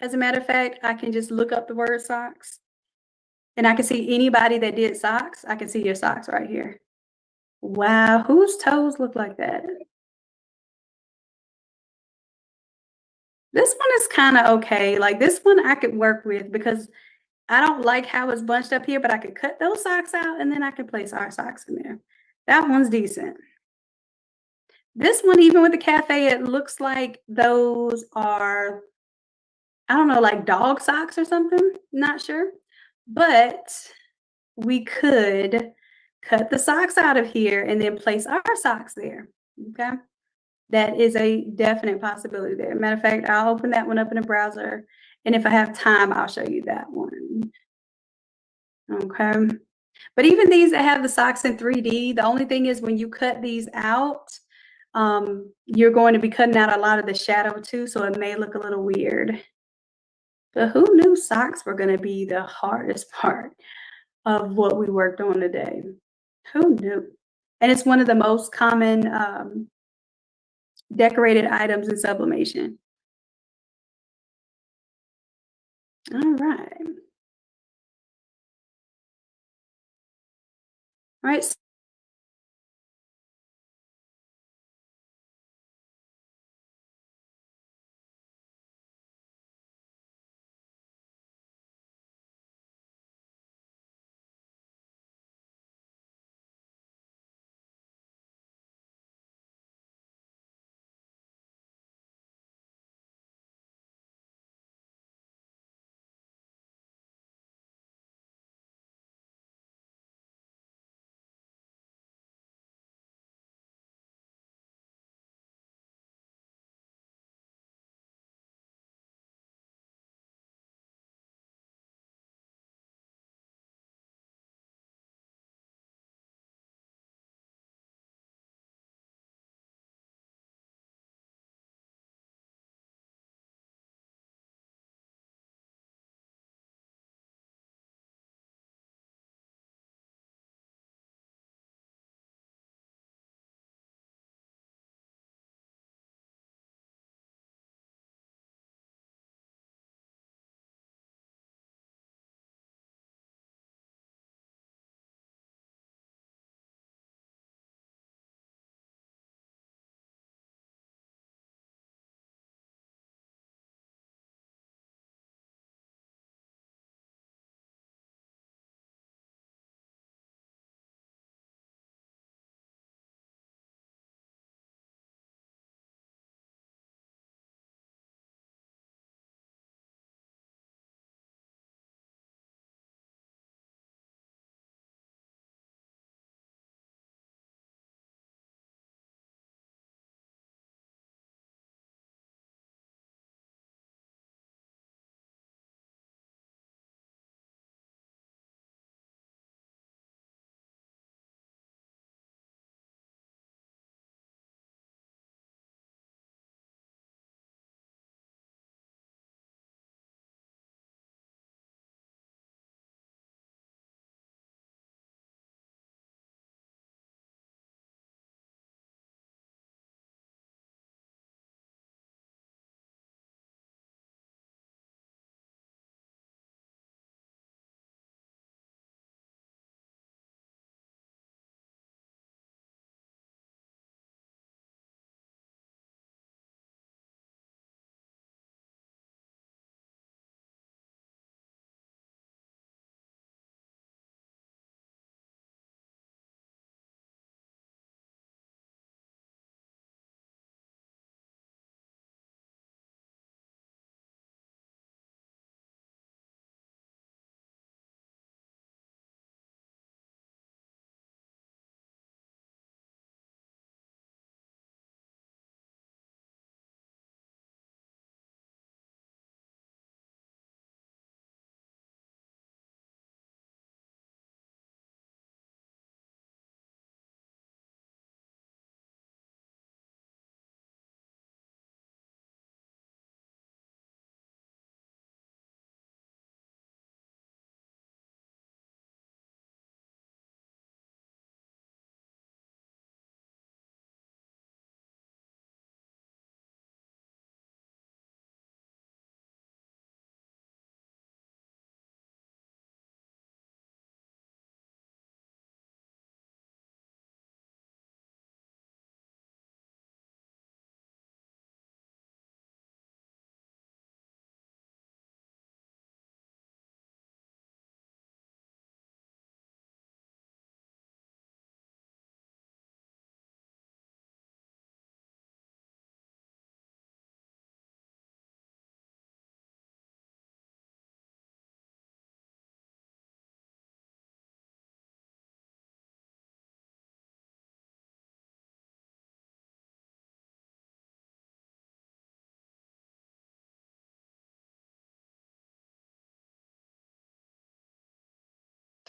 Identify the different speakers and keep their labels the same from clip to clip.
Speaker 1: As a matter of fact, I can just look up the word socks, and I can see anybody that did socks. I can see your socks right here. Wow, whose toes look like that? This one is kinda okay, like, this one I could work with because I don't like how it's bunched up here, but I could cut those socks out, and then I could place our socks in there. That one's decent. This one, even with the cafe, it looks like those are, I don't know, like dog socks or something, not sure, but we could cut the socks out of here and then place our socks there, okay? That is a definite possibility there. Matter of fact, I'll open that one up in a browser, and if I have time, I'll show you that one, okay? But even these that have the socks in 3D, the only thing is when you cut these out, you're going to be cutting out a lot of the shadow too, so it may look a little weird. But who knew socks were gonna be the hardest part of what we worked on today? Who knew? And it's one of the most common, decorated items in sublimation. Alright. Alright,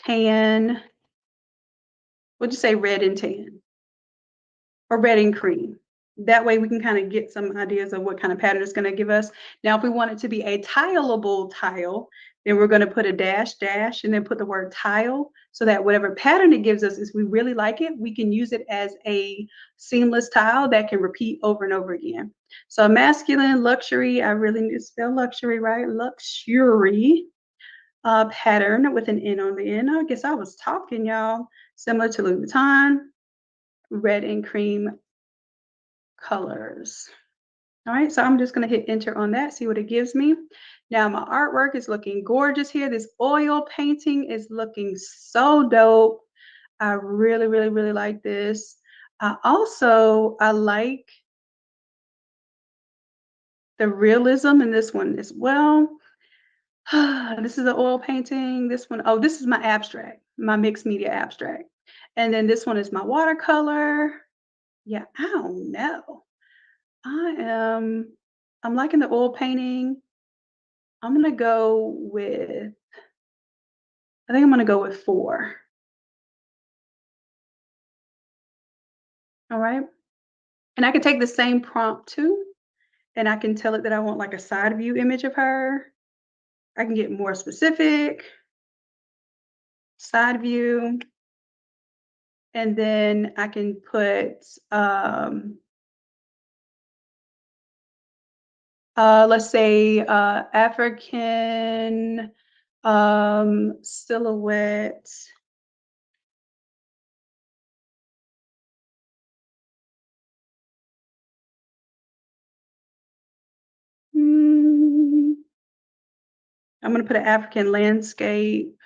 Speaker 1: tan. We'll just say red and tan or red and cream. That way we can kind of get some ideas of what kind of pattern it's going to give us. Now, if we want it to be a tileable tile, then we're going to put a dash, dash, and then put the word tile so that whatever pattern it gives us, if we really like it, we can use it as a seamless tile that can repeat over and over again. So masculine, luxury, I really need to spell luxury, right? Luxury pattern with an N on the end. I guess I was talking, y'all. Similar to Louis Vuitton, red and cream colors. All right, so I'm just going to hit enter on that, see what it gives me. Now my artwork is looking gorgeous here. This oil painting is looking so dope. I really, really, really like this. I like the realism in this one as well. This is an oil painting. This one, oh, this is my abstract, my mixed media abstract. And then this one is my watercolor. Yeah, I don't know. I'm liking the oil painting. I'm gonna go with, I think I'm gonna go with 4. All right. And I can take the same prompt too, and I can tell it that I want like a side view image of her. I can get more specific, side view, and then I can put, let's say, African silhouette. I'm going to put an African landscape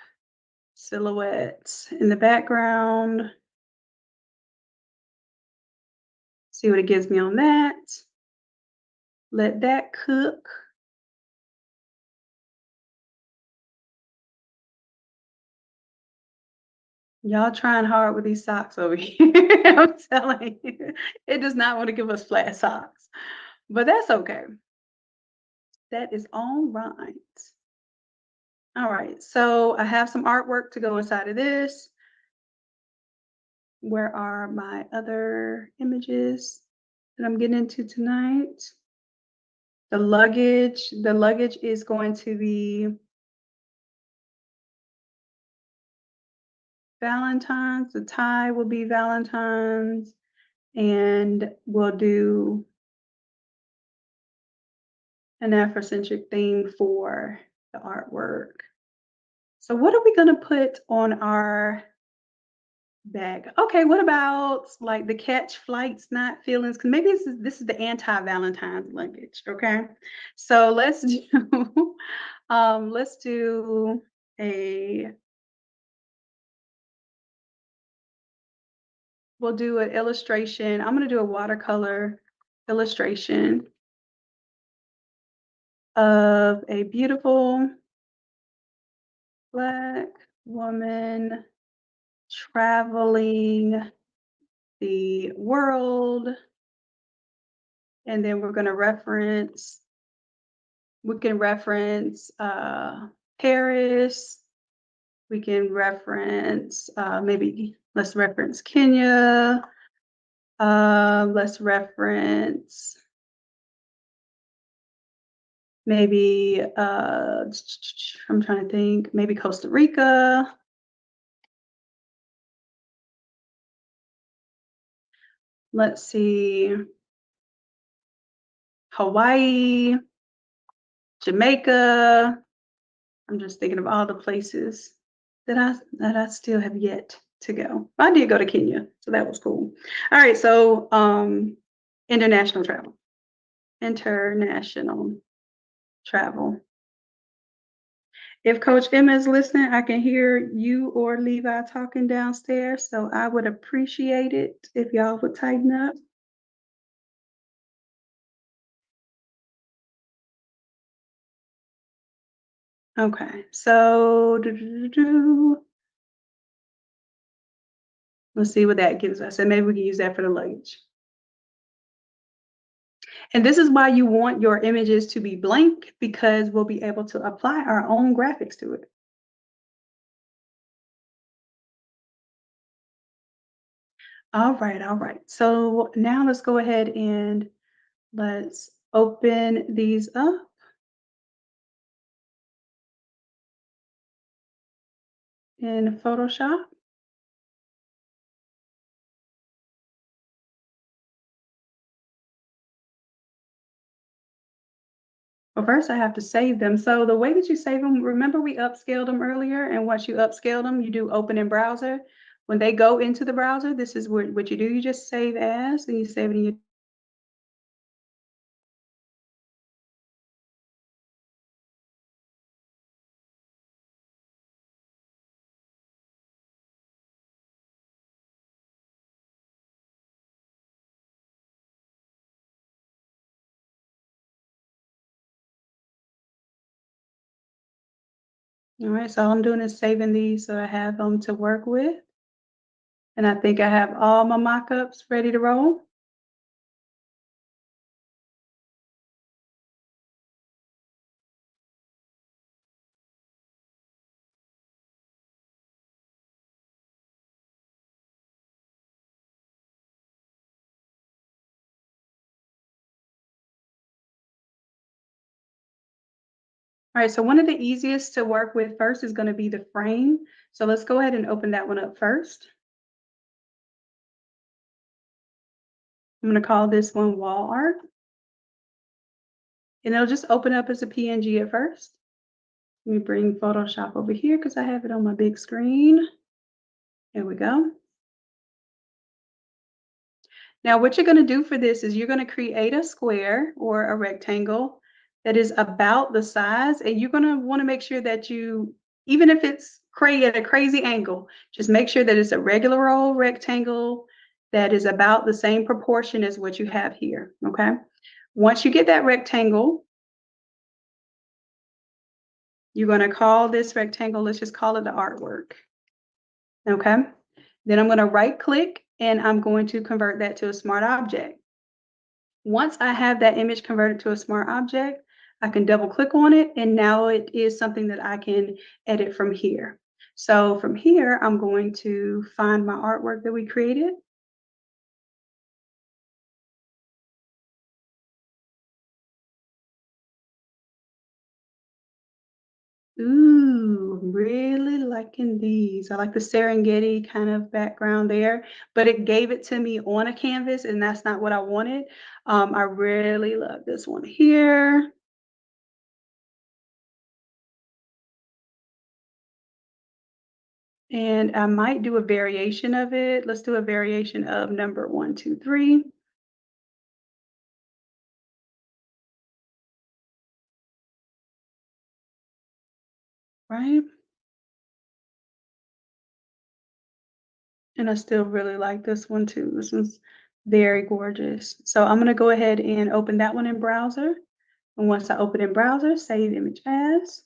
Speaker 1: silhouette in the background. See what it gives me on that. Let that cook. Y'all trying hard with these socks over here. I'm telling you, it does not want to give us flat socks, but that's okay. That is all right. All right, so I have some artwork to go inside of this. Where are my other images that I'm getting into tonight? The luggage is going to be Valentine's. The tie will be Valentine's, and we'll do an Afrocentric theme for the artwork. So what are we gonna put on our bag? Okay, what about like the catch flights, not feelings? Because maybe this is the anti-Valentine's luggage. Okay, so let's do let's do a, we'll do an illustration. I'm gonna do a watercolor illustration of a beautiful Black woman traveling the world. And then we're going to reference, we can reference Paris. We can reference, maybe let's reference Kenya. Let's reference maybe, I'm trying to think, maybe Costa Rica. Let's see, Hawaii, Jamaica. I'm just thinking of all the places that I still have yet to go. I did go to Kenya, so that was cool. All right, so international travel. International travel. If Coach Emma is listening, I can hear you or Levi talking downstairs, so I would appreciate it if y'all would tighten up. Okay, so let's see what that gives us, and maybe we can use that for the luggage. And this is why you want your images to be blank, because we'll be able to apply our own graphics to it. All right, all right. So now let's go ahead and let's open these up in Photoshop. Well, first I have to save them. So the way that you save them, remember we upscaled them earlier, and once you upscale them, you do open in browser. When they go into the browser, this is what you do. You just save as, and you save it in your. All right, so all I'm doing is saving these so I have them to work with. And I think I have all my mock-ups ready to roll. All right, so one of the easiest to work with first is going to be the frame. So let's go ahead and open that one up first. I'm going to call this one wall art. And it'll just open up as a PNG at first. Let me bring Photoshop over here because I have it on my big screen. There we go. Now, what you're going to do for this is you're going to create a square or a rectangle that is about the size, and you're going to want to make sure that you, even if it's at a crazy angle, just make sure that it's a regular old rectangle that is about the same proportion as what you have here, okay? Once you get that rectangle, you're going to call this rectangle, let's just call it the artwork, okay? Then I'm going to right click and I'm going to convert that to a smart object. Once I have that image converted to a smart object, I can double click on it and now it is something that I can edit from here. So from here, I'm going to find my artwork that we created. Ooh, really liking these. I like the Serengeti kind of background there, but it gave it to me on a canvas and that's not what I wanted. I really love this one here. And I might do a variation of it. Let's do a variation of number 1, 2, 3. Right? And I still really like this one too. This one's very gorgeous. So I'm gonna go ahead and open that one in browser. And once I open in browser, save image as.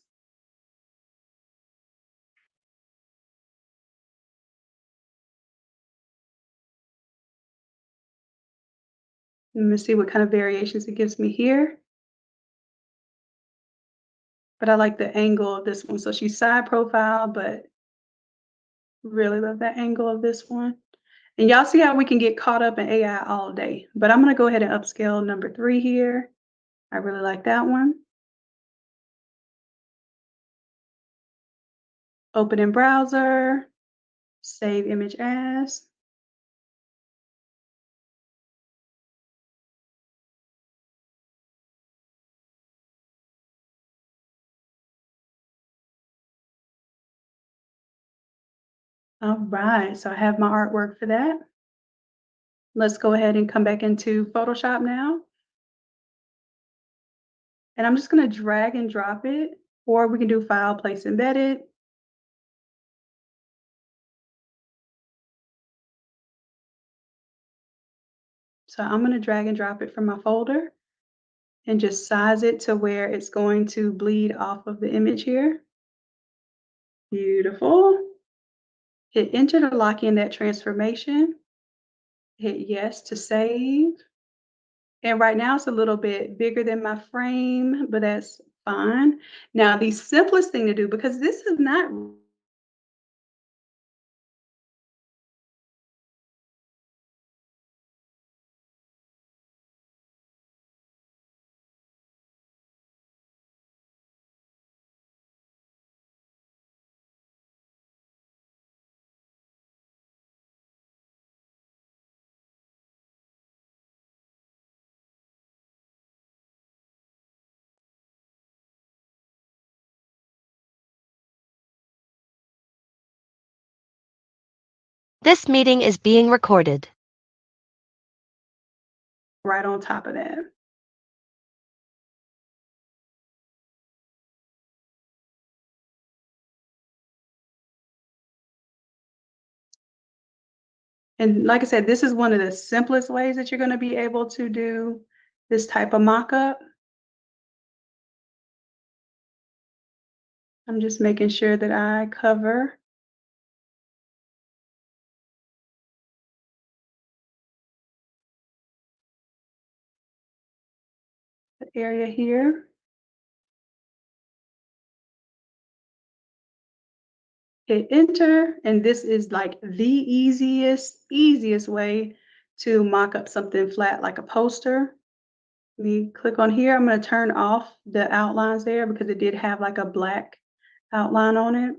Speaker 1: Let me see what kind of variations it gives me here. But I like the angle of this one. So she's side profile, but really love that angle of this one. And y'all see how we can get caught up in AI all day. But I'm gonna go ahead and upscale number 3 here. I really like that one. Open in browser, save image as. All right, so I have my artwork for that. Let's go ahead and come back into Photoshop now. And I'm just gonna drag and drop it, or we can do file, place embedded. So I'm gonna drag and drop it from my folder and just size it to where it's going to bleed off of the image here. Beautiful. Hit enter to lock in that transformation. Hit yes to save. And right now it's a little bit bigger than my frame, but that's fine. Now the simplest thing to do, because this is not
Speaker 2: This meeting is being recorded.
Speaker 1: right on top of that. And like I said, this is one of the simplest ways that you're going to be able to do this type of mock-up. I'm just making sure that I cover the area here. Hit enter, and this is like the easiest way to mock up something flat like a poster. Let me click on here. I'm going to turn off the outlines there because it did have like a black outline on it.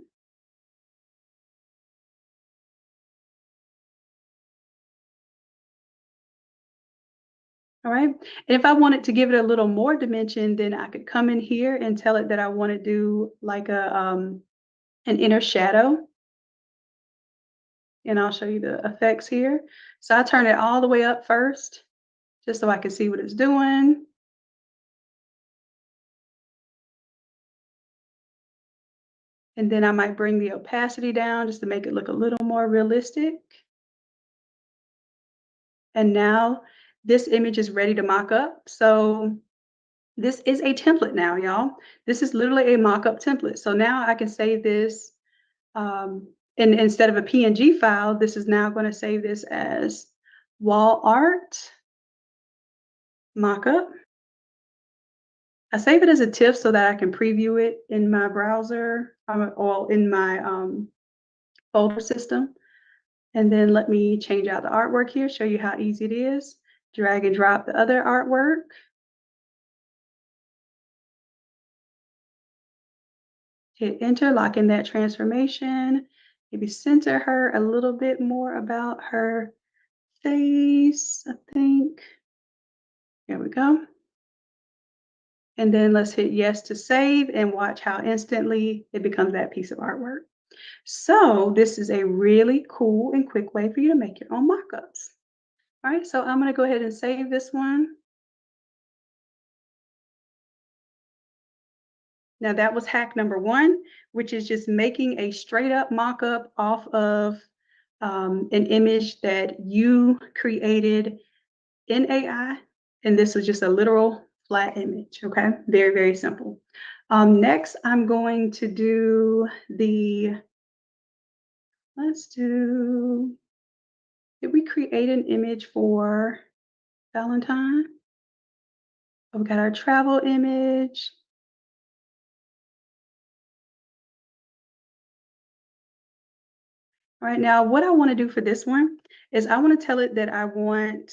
Speaker 1: All right. And if I wanted to give it a little more dimension, then I could come in here and tell it that I want to do like an inner shadow. And I'll show you the effects here. So I turn it all the way up first, just so I can see what it's doing. And then I might bring the opacity down just to make it look a little more realistic. And now this image is ready to mock up. So this is a template now, y'all. This is literally a mock-up template. So now I can save this, and instead of a PNG file, this is now going to save this as wall art mock-up. I save it as a TIFF so that I can preview it in my browser or in my folder system. And then let me change out the artwork here, show you how easy it is. Drag and drop the other artwork. Hit enter, lock in that transformation. Maybe center her a little bit more about her face, I think. There we go. And then let's hit yes to save and watch how instantly it becomes that piece of artwork. So this is a really cool and quick way for you to make your own mockups. All right, so I'm going to go ahead and save this one. Now that was hack number one, which is just making a straight up mock-up off of an image that you created in AI. And this was just a literal flat image, okay? Very, very simple. Next, I'm going to do did we create an image for Valentine? Oh, we got our travel image. All right, now what I want to do for this one is I want to tell it that I want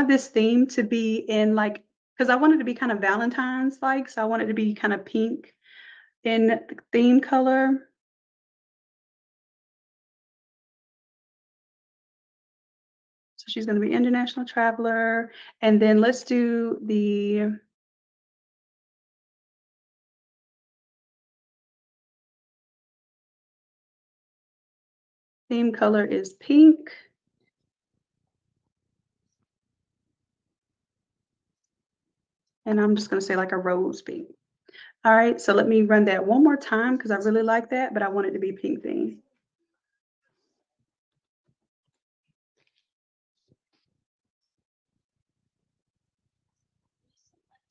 Speaker 1: this theme to be in like, because I want it to be kind of Valentine's like, so I want it to be kind of pink in the theme color. So she's going to be international traveler. And then let's do the theme color is pink. And I'm just going to say like a rose pink. All right, so let me run that one more time because I really like that, but I want it to be pink theme.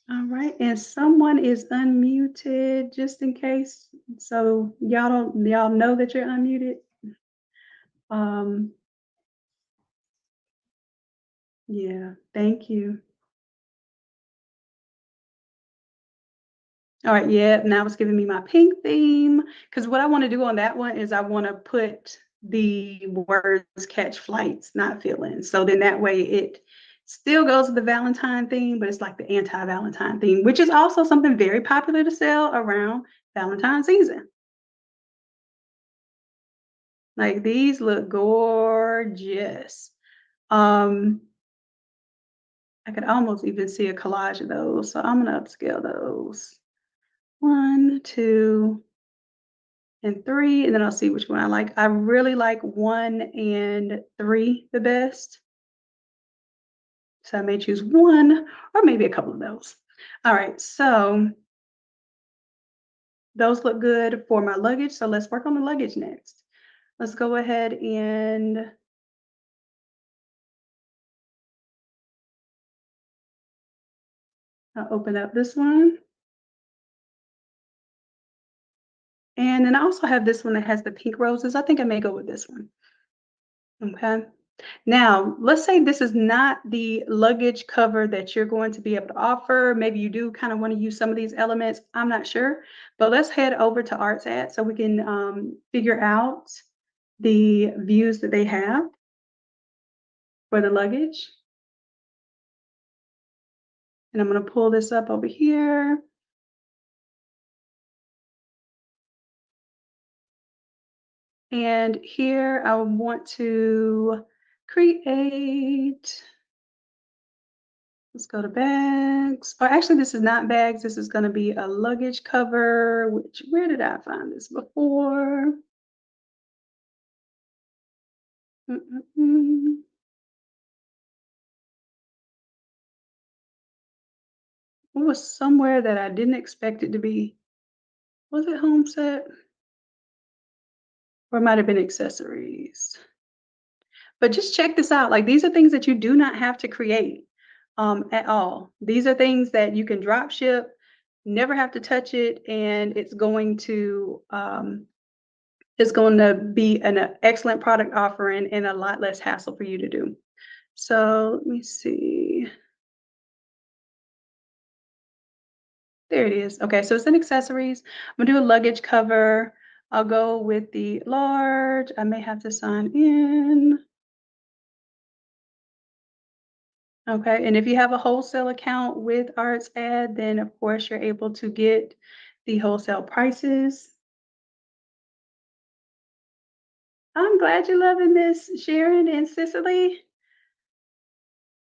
Speaker 1: All right, and someone is unmuted just in case. So y'all know that you're unmuted. Yeah, thank you. All right, yeah, now it's giving me my pink theme because what I want to do on that one is I want to put the words catch flights, not feelings. So then that way it still goes with the Valentine theme, but it's like the anti-Valentine theme, which is also something very popular to sell around Valentine season. Like these look gorgeous. I could almost even see a collage of those. So I'm gonna upscale those. 1, 2, and 3, and then I'll see which one I like. I really like 1 and 3 the best. So I may choose 1 or maybe a couple of those. All right, so those look good for my luggage. So let's work on the luggage next. Let's go ahead and I'll open up this one. And then I also have this one that has the pink roses. I think I may go with this one. Okay. Now, let's say this is not the luggage cover that you're going to be able to offer. Maybe you do kind of want to use some of these elements. I'm not sure. But let's head over to ArtsAd so we can figure out the views that they have for the luggage. And I'm going to pull this up over here. And here I want to create, let's go to bags. Or actually, this is not bags. This is going to be a luggage cover, which, where did I find this before? Mm-mm-mm. It was somewhere that I didn't expect it to be. Was it home set? Or it might have been accessories. But just check this out. Like, these are things that you do not have to create at all. These are things that you can drop ship, never have to touch it, and it's going to be an excellent product offering and a lot less hassle for you to do. So let me see. There it is. Okay, so it's in accessories. I'm gonna do a luggage cover. I'll go with the large. I may have to sign in. Okay, and if you have a wholesale account with ArtsAd, then of course you're able to get the wholesale prices. I'm glad you're loving this, Sharon and Cicely.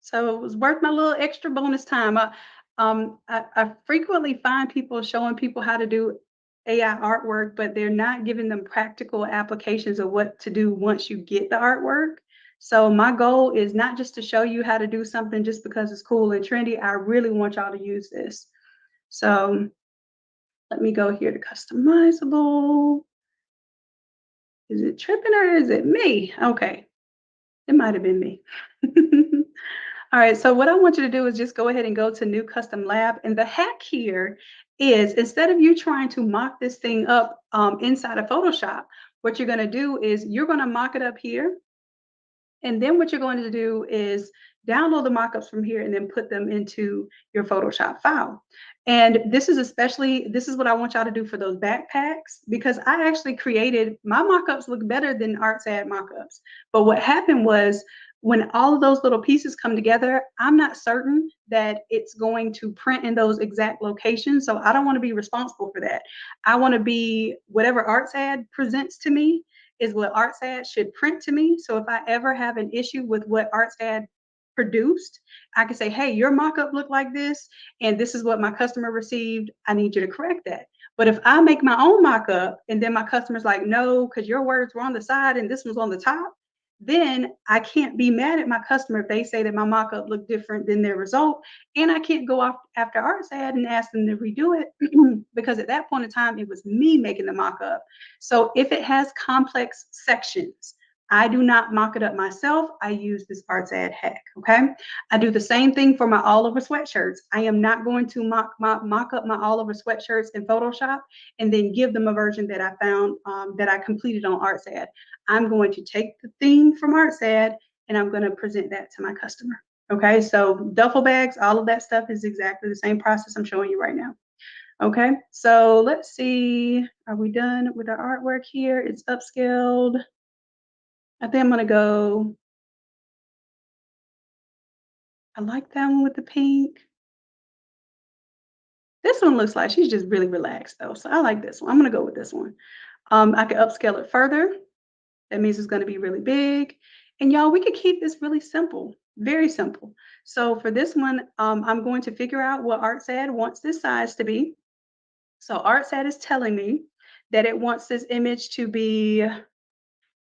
Speaker 1: So it was worth my little extra bonus time. I frequently find people showing people how to do AI artwork, but they're not giving them practical applications of what to do once you get the artwork. So my goal is not just to show you how to do something just because it's cool and trendy. I really want y'all to use this. So let me go here to customizable. Is it tripping or is it me? Okay, it might have been me. All right, so what I want you to do is just go ahead and go to New Custom Lab. And the hack here is instead of you trying to mock this thing up inside of Photoshop, what you're going to do is you're going to mock it up here. And then what you're going to do is download the mockups from here and then put them into your Photoshop file. And this is what I want y'all to do for those backpacks, because I actually created, my mockups look better than ArtsAd mockups. But what happened was when all of those little pieces come together, I'm not certain that it's going to print in those exact locations. So I don't want to be responsible for that. I want to be, whatever ArtsAd presents to me is what ArtsAd should print to me. So if I ever have an issue with what ArtsAd produced, I can say, hey, your mockup looked like this, and this is what my customer received. I need you to correct that. But if I make my own mockup and then my customer's like, no, because your words were on the side and this one's on the top, then I can't be mad at my customer if they say that my mockup looked different than their result. And I can't go off after ArtsAd and ask them to redo it because at that point in time, it was me making the mockup. So if it has complex sections, I do not mock it up myself. I use this ArtsAd hack, okay? I do the same thing for my all over sweatshirts. I am not going to mock up my all over sweatshirts in Photoshop and then give them a version that I found that I completed on ArtsAd. I'm going to take the theme from ArtsAd and I'm going to present that to my customer. Okay, so duffel bags, all of that stuff is exactly the same process I'm showing you right now. Okay, so let's see. Are we done with our artwork here? It's upscaled. I think I'm going to go. I like that one with the pink. This one looks like she's just really relaxed though. So I like this one. I'm going to go with this one. I can upscale it further. That means it's going to be really big. And y'all, we could keep this really simple, very simple. So for this one, I'm going to figure out what ArtsAd wants this size to be. So ArtsAd is telling me that it wants this image to be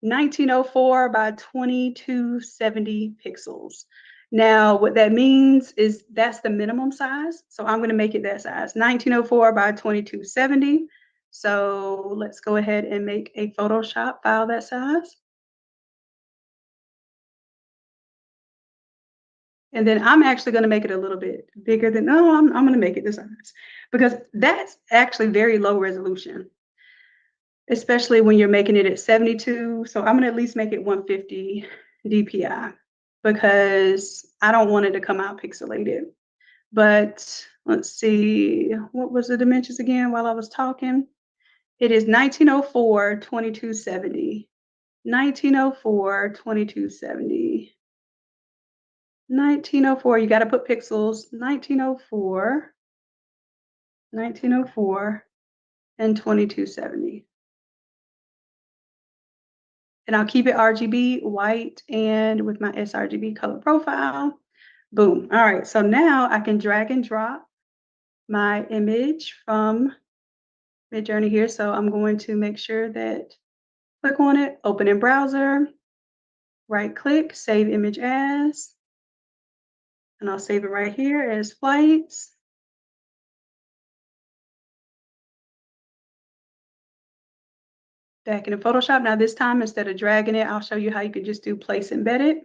Speaker 1: 1904 by 2270 pixels. Now, what that means is that's the minimum size. So I'm going to make it that size, 1904 by 2270. So let's go ahead and make a Photoshop file that size. And then I'm actually going to make it a little bit bigger than, no, I'm going to make it this size because that's actually very low resolution, especially when you're making it at 72. So I'm going to at least make it 150 DPI because I don't want it to come out pixelated. But let's see, what was the dimensions again while I was talking? It is 1904, 2270. 1904, 2270. 1904, you got to put pixels, 1904, 1904, and 2270. And I'll keep it RGB white and with my sRGB color profile. Boom. All right, so now I can drag and drop my image from Midjourney here. So I'm going to make sure that, click on it, open in browser, right click, save image as, and I'll save it right here as flights. Back into Photoshop. Now this time, instead of dragging it, I'll show you how you can just do place embedded. You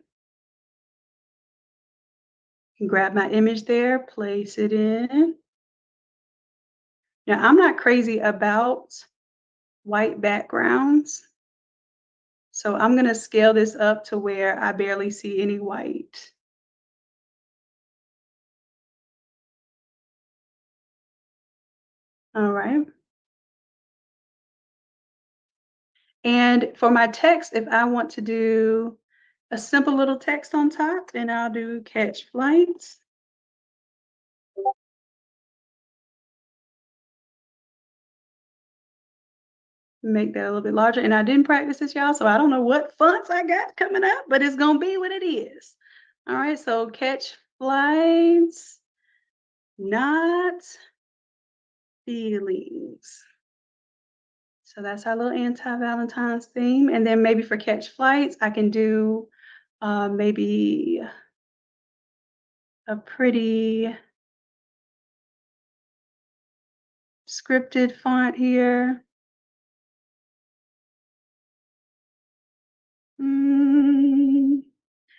Speaker 1: can grab my image there, place it in. Now I'm not crazy about white backgrounds. So I'm going to scale this up to where I barely see any white. All right. And for my text, if I want to do a simple little text on top, then I'll do catch flights. Make that a little bit larger. And I didn't practice this, y'all, so I don't know what fonts I got coming up, but it's going to be what it is. All right, so catch flights, not feelings. So that's our little anti-Valentine's theme. And then maybe for catch flights, I can do maybe a pretty scripted font here.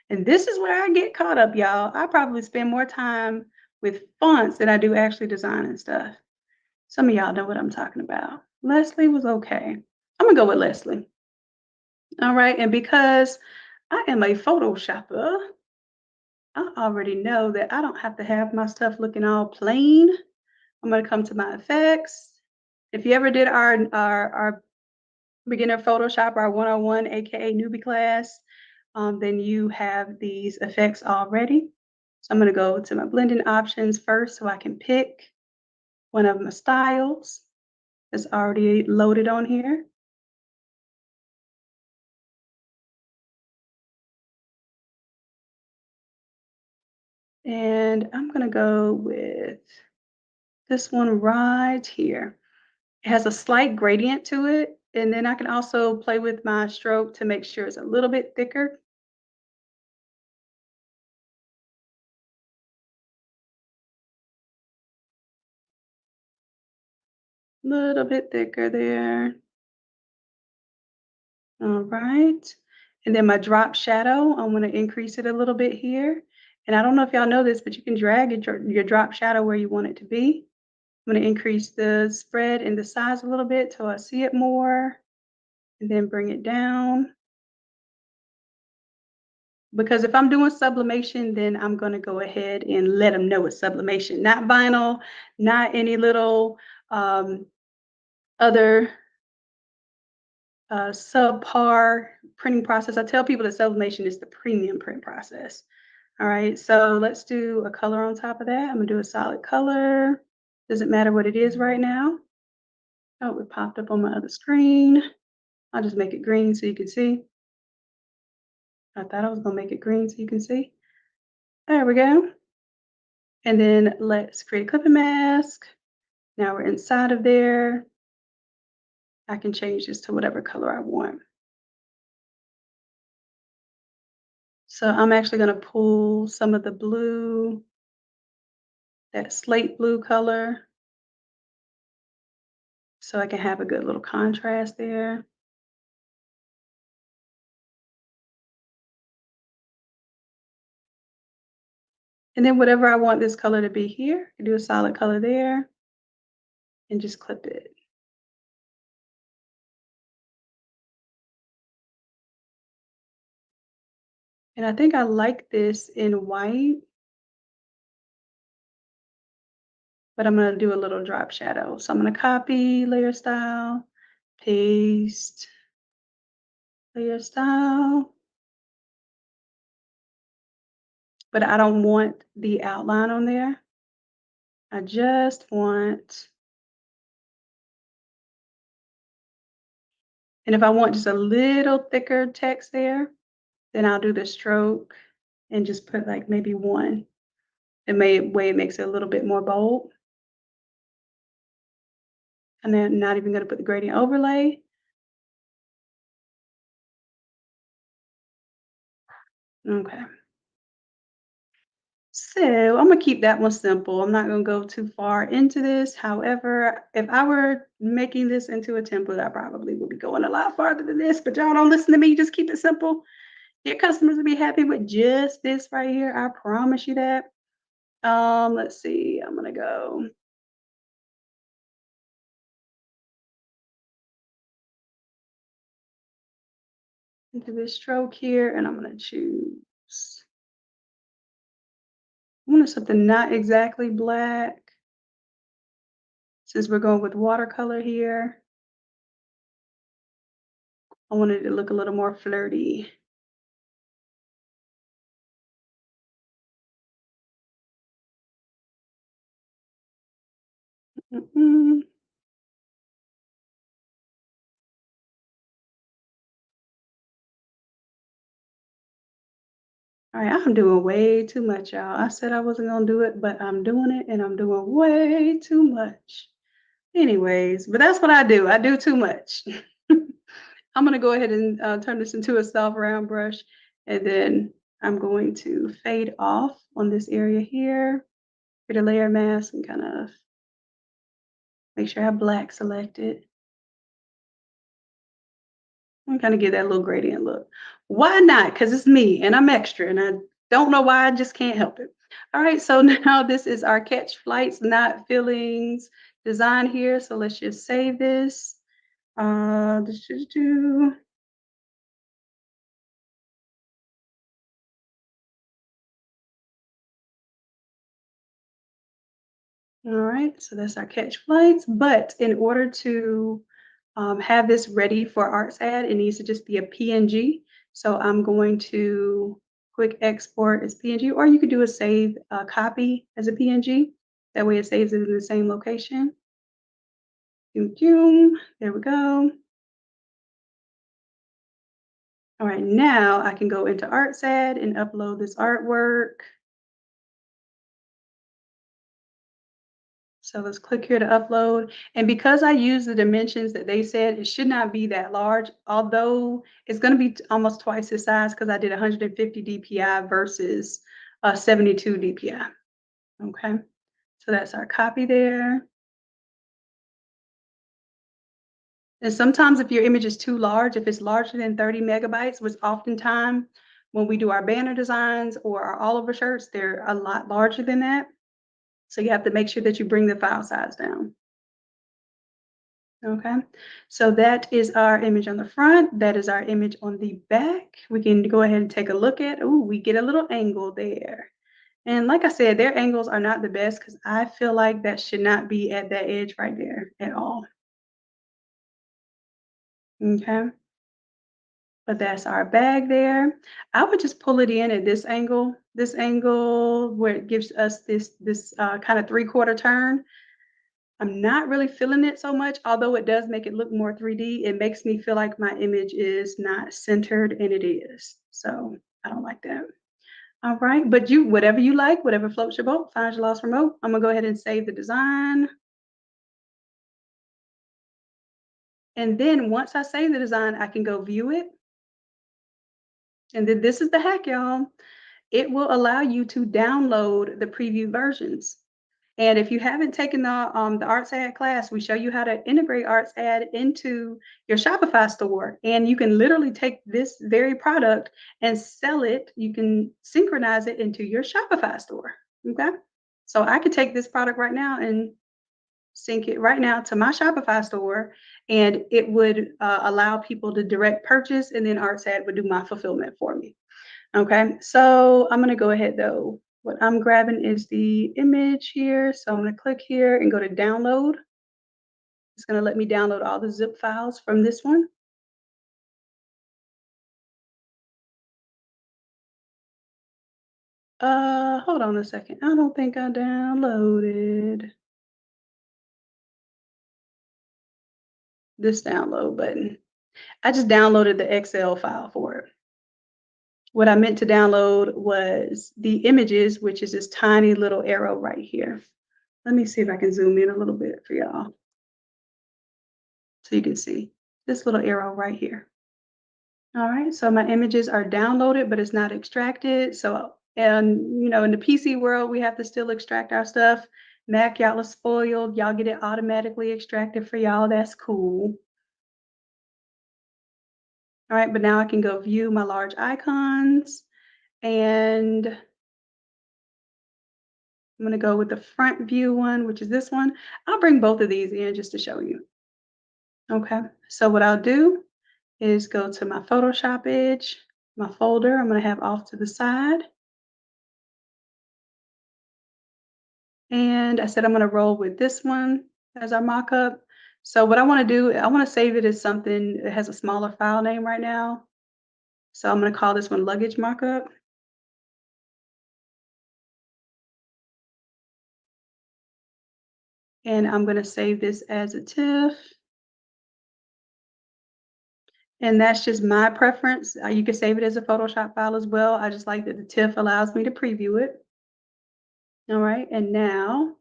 Speaker 1: And this is where I get caught up, y'all. I probably spend more time with fonts than I do actually designing stuff. Some of y'all know what I'm talking about. Leslie was okay. I'm gonna go with Leslie. All right, and because I am a Photoshopper, I already know that I don't have to have my stuff looking all plain. I'm gonna come to my effects. If you ever did our beginner Photoshop, our 101, aka newbie class, then you have these effects already. So I'm going to go to my blending options first so I can pick one of my styles that's already loaded on here. And I'm going to go with this one right here. It has a slight gradient to it. And then I can also play with my stroke to make sure it's a little bit thicker. Little bit thicker there. All right. And then my drop shadow, I'm going to increase it a little bit here. And I don't know if y'all know this, but you can drag your drop shadow where you want it to be. I'm going to increase the spread and the size a little bit till I see it more, and then bring it down. Because if I'm doing sublimation, then I'm going to go ahead and let them know it's sublimation, not vinyl, not any little other subpar printing process. I tell people that sublimation is the premium print process. All right, so let's do a color on top of that. I'm gonna do a solid color. Doesn't matter what it is right now. Oh, it popped up on my other screen. I'll just make it green so you can see. I thought I was gonna make it green so you can see. There we go. And then let's create a clipping mask. Now we're inside of there. I can change this to whatever color I want. So I'm actually going to pull some of the blue, that slate blue color, so I can have a good little contrast there. And then whatever I want this color to be here, I do a solid color there and just clip it. And I think I like this in white, but I'm going to do a little drop shadow. So I'm going to copy layer style, paste, layer style. But I don't want the outline on there. I just want, and if I want just a little thicker text there, then I'll do the stroke and just put like maybe one. It makes it a little bit more bold. And then not even gonna put the gradient overlay. Okay. So I'm gonna keep that one simple. I'm not gonna go too far into this. However, if I were making this into a template, I probably would be going a lot farther than this, but y'all don't listen to me, just keep it simple. Your customers will be happy with just this right here. I promise you that. Let's see, I'm gonna go. Into this stroke here, and I'm gonna choose. I want something not exactly black, since we're going with watercolor here. I wanted it to look a little more flirty. Mm-mm. All right, I'm doing way too much, y'all. I said I wasn't gonna do it, but I'm doing it, and I'm doing way too much. Anyways, but that's what I do. I do too much. I'm gonna go ahead and turn this into a soft round brush, and then I'm going to fade off on this area here, get a layer mask, and kind of make sure I have black selected. I'm kind of give that little gradient look. Why not? Because it's me and I'm extra, and I don't know why, I just can't help it. All right, so now this is our catch flights, not feelings design here. So let's just save this. All right, so that's our catch flights. But in order to have this ready for ArtsAd, it needs to just be a PNG. So I'm going to quick export as PNG, or you could do a save copy as a PNG. That way it saves it in the same location. There we go. All right, now I can go into ArtsAd and upload this artwork. So let's click here to upload. And because I use the dimensions that they said, it should not be that large, although it's going to be almost twice the size because I did 150 DPI versus 72 DPI. Okay, so that's our copy there. And sometimes if your image is too large, if it's larger than 30 megabytes, which oftentimes when we do our banner designs or our Oliver shirts, they're a lot larger than that. So you have to make sure that you bring the file size down. Okay, so that is our image on the front. That is our image on the back. We can go ahead and take a look at, oh, we get a little angle there. And like I said, their angles are not the best because I feel like that should not be at that edge right there at all. Okay, but that's our bag there. I would just pull it in at this angle where it gives us this kind of 3/4 turn. I'm not really feeling it so much, although it does make it look more 3D. It makes me feel like my image is not centered, and it is. So I don't like that. All right, but whatever you like, whatever floats your boat, finds your lost remote. I'm gonna go ahead and save the design. And then once I save the design, I can go view it. And then this is the hack, y'all. It will allow you to download the preview versions. And if you haven't taken the Arts Ad class, we show you how to integrate Arts Ad into your Shopify store. And you can literally take this very product and sell it. You can synchronize it into your Shopify store. Okay. So I could take this product right now and sync it right now to my Shopify store, and it would allow people to direct purchase, and then Arts Ad would do my fulfillment for me. Okay, so I'm gonna go ahead though. What I'm grabbing is the image here. So I'm gonna click here and go to download. It's gonna let me download all the zip files from this one. Hold on a second. I don't think I downloaded this download button. I just downloaded the Excel file for it. What I meant to download was the images, which is this tiny little arrow right here. Let me see if I can zoom in a little bit for y'all so you can see this little arrow right here. All right, so my images are downloaded, but it's not extracted. So, and you know, in the PC world, we have to still extract our stuff. Mac, y'all are spoiled. Y'all get it automatically extracted for y'all. That's cool. All right, but now I can go view my large icons, and I'm gonna go with the front view one, which is this one. I'll bring both of these in just to show you. Okay, so what I'll do is go to my Photoshop edge, my folder I'm gonna have off to the side. And I said I'm gonna roll with this one as our mock-up. So what I wanna do, I wanna save it as something that has a smaller file name right now. So I'm gonna call this one luggage mock-up. And I'm gonna save this as a TIFF. And that's just my preference. You can save it as a Photoshop file as well. I just like that the TIFF allows me to preview it. All right, and now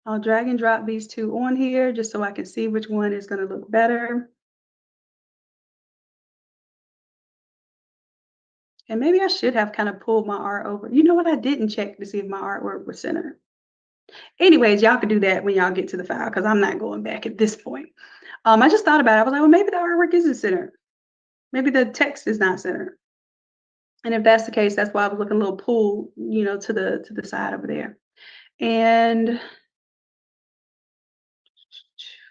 Speaker 1: I'll drag and drop these two on here just so I can see which one is gonna look better. And maybe I should have kind of pulled my art over. You know what? I didn't check to see if my artwork was centered. Anyways, y'all can do that when y'all get to the file because I'm not going back at this point. I just thought about it. I was like, well, maybe the artwork isn't centered. Maybe the text is not centered. And if that's the case, that's why I was looking a little pulled, you know, to the side over there. And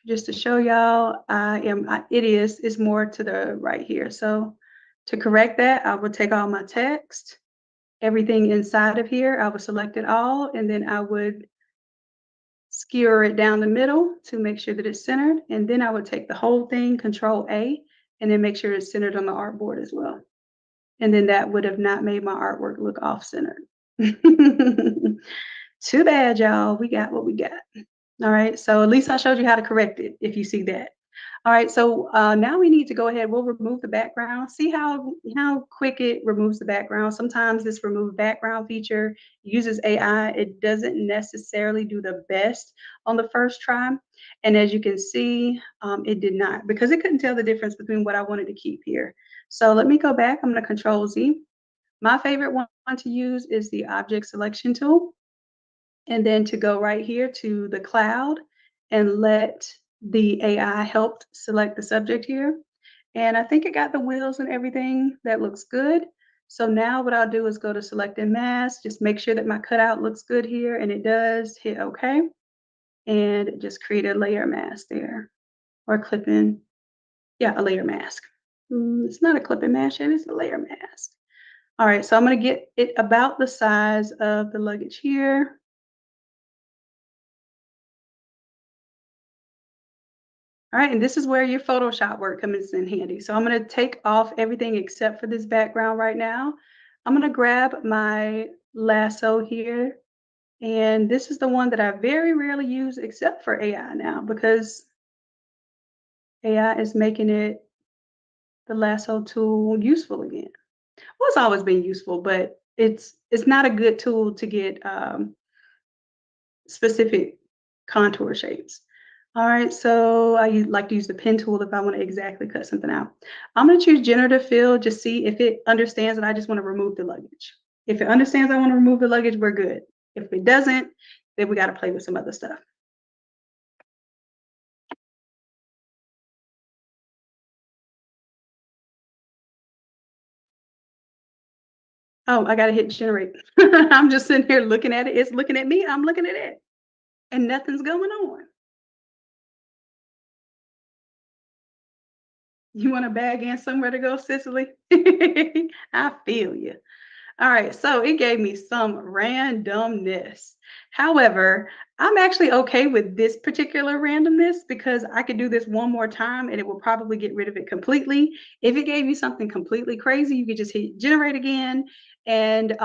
Speaker 1: just to show y'all, it's more to the right here. So to correct that, I would take all my text, everything inside of here, I would select it all, and then I would skewer it down the middle to make sure that it's centered. And then I would take the whole thing, Control A, and then make sure it's centered on the artboard as well. And then that would have not made my artwork look off-centered. Too bad, y'all. We got what we got. All right, so at least I showed you how to correct it if you see that. All right, so now we need to go ahead. We'll remove the background. See how quick it removes the background. Sometimes this remove background feature uses AI. It doesn't necessarily do the best on the first try. And as you can see, it did not because it couldn't tell the difference between what I wanted to keep here. So let me go back. I'm going to Control Z. My favorite one to use is the object selection tool. And then to go right here to the cloud and let the AI help select the subject here. And I think it got the wheels and everything. That looks good. So now what I'll do is go to select and mask, just make sure that my cutout looks good here, and it does. Hit OK. And just create a layer mask there. Or clip in, yeah, a layer mask. It's not a clip and mask yet, it's a layer mask. All right, so I'm gonna get it about the size of the luggage here. All right, and this is where your Photoshop work comes in handy. So I'm going to take off everything except for this background right now. I'm going to grab my lasso here. And this is the one that I very rarely use except for AI now because AI is making it the lasso tool useful again. Well, it's always been useful, but it's not a good tool to get specific contour shapes. All right, so I like to use the pen tool if I want to exactly cut something out. I'm going to choose generative fill, just see if it understands that I just want to remove the luggage. If it understands I want to remove the luggage, we're good. If it doesn't, then we got to play with some other stuff. Oh, I got to hit generate. I'm just sitting here looking at it. It's looking at me. I'm looking at it. And nothing's going on. You want a bag and somewhere to go, Cicely? I feel you. All right, so it gave me some randomness. However, I'm actually okay with this particular randomness because I could do this one more time and it will probably get rid of it completely. If it gave you something completely crazy, you could just hit generate again and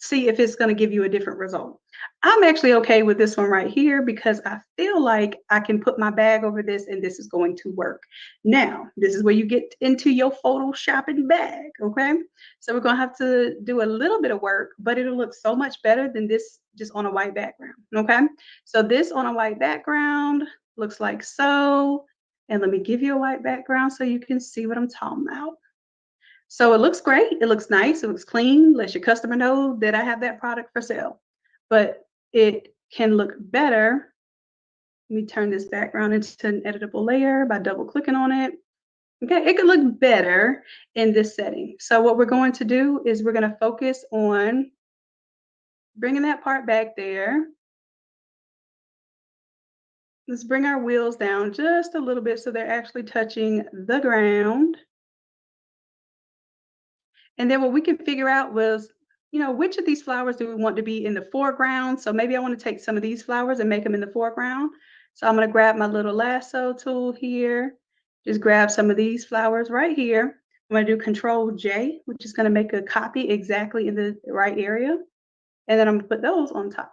Speaker 1: see if it's going to give you a different result. I'm actually okay with this one right here because I feel like I can put my bag over this and this is going to work. Now, this is where you get into your photoshopping bag, okay? So we're going to have to do a little bit of work, but it'll look so much better than this just on a white background, okay? So this on a white background looks like so. And let me give you a white background so you can see what I'm talking about. So it looks great. It looks nice. It looks clean. Lets your customer know that I have that product for sale. But it can look better. Let me turn this background into an editable layer by double clicking on it. Okay, it could look better in this setting. So what we're going to do is we're going to focus on bringing that part back there. Let's bring our wheels down just a little bit so they're actually touching the ground. And then what we can figure out was, which of these flowers do we want to be in the foreground? So maybe I want to take some of these flowers and make them in the foreground. So I'm going to grab my little lasso tool here. Just grab some of these flowers right here. I'm going to do Control J, which is going to make a copy exactly in the right area. And then I'm going to put those on top.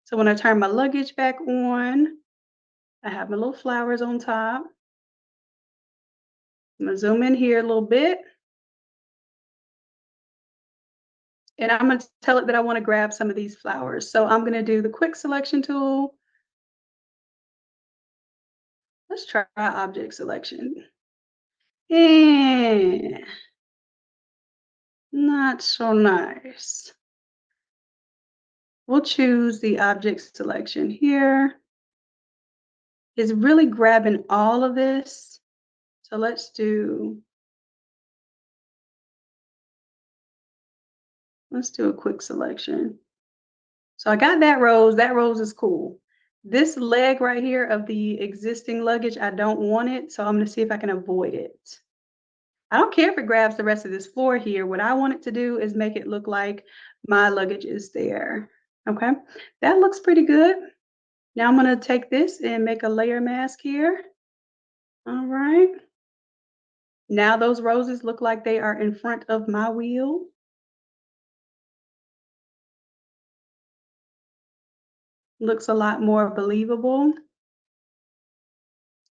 Speaker 1: So when I turn my luggage back on, I have my little flowers on top. I'm going to zoom in here a little bit. And I'm going to tell it that I want to grab some of these flowers. So I'm going to do the quick selection tool. Let's try object selection. And not so nice. We'll choose the object selection here. It's really grabbing all of this. So let's do a quick selection. So I got that rose. That rose is cool. This leg right here of the existing luggage, I don't want it. So I'm going to see if I can avoid it. I don't care if it grabs the rest of this floor here. What I want it to do is make it look like my luggage is there. Okay, that looks pretty good. Now I'm going to take this and make a layer mask here. All right. Now those roses look like they are in front of my wheel. Looks a lot more believable.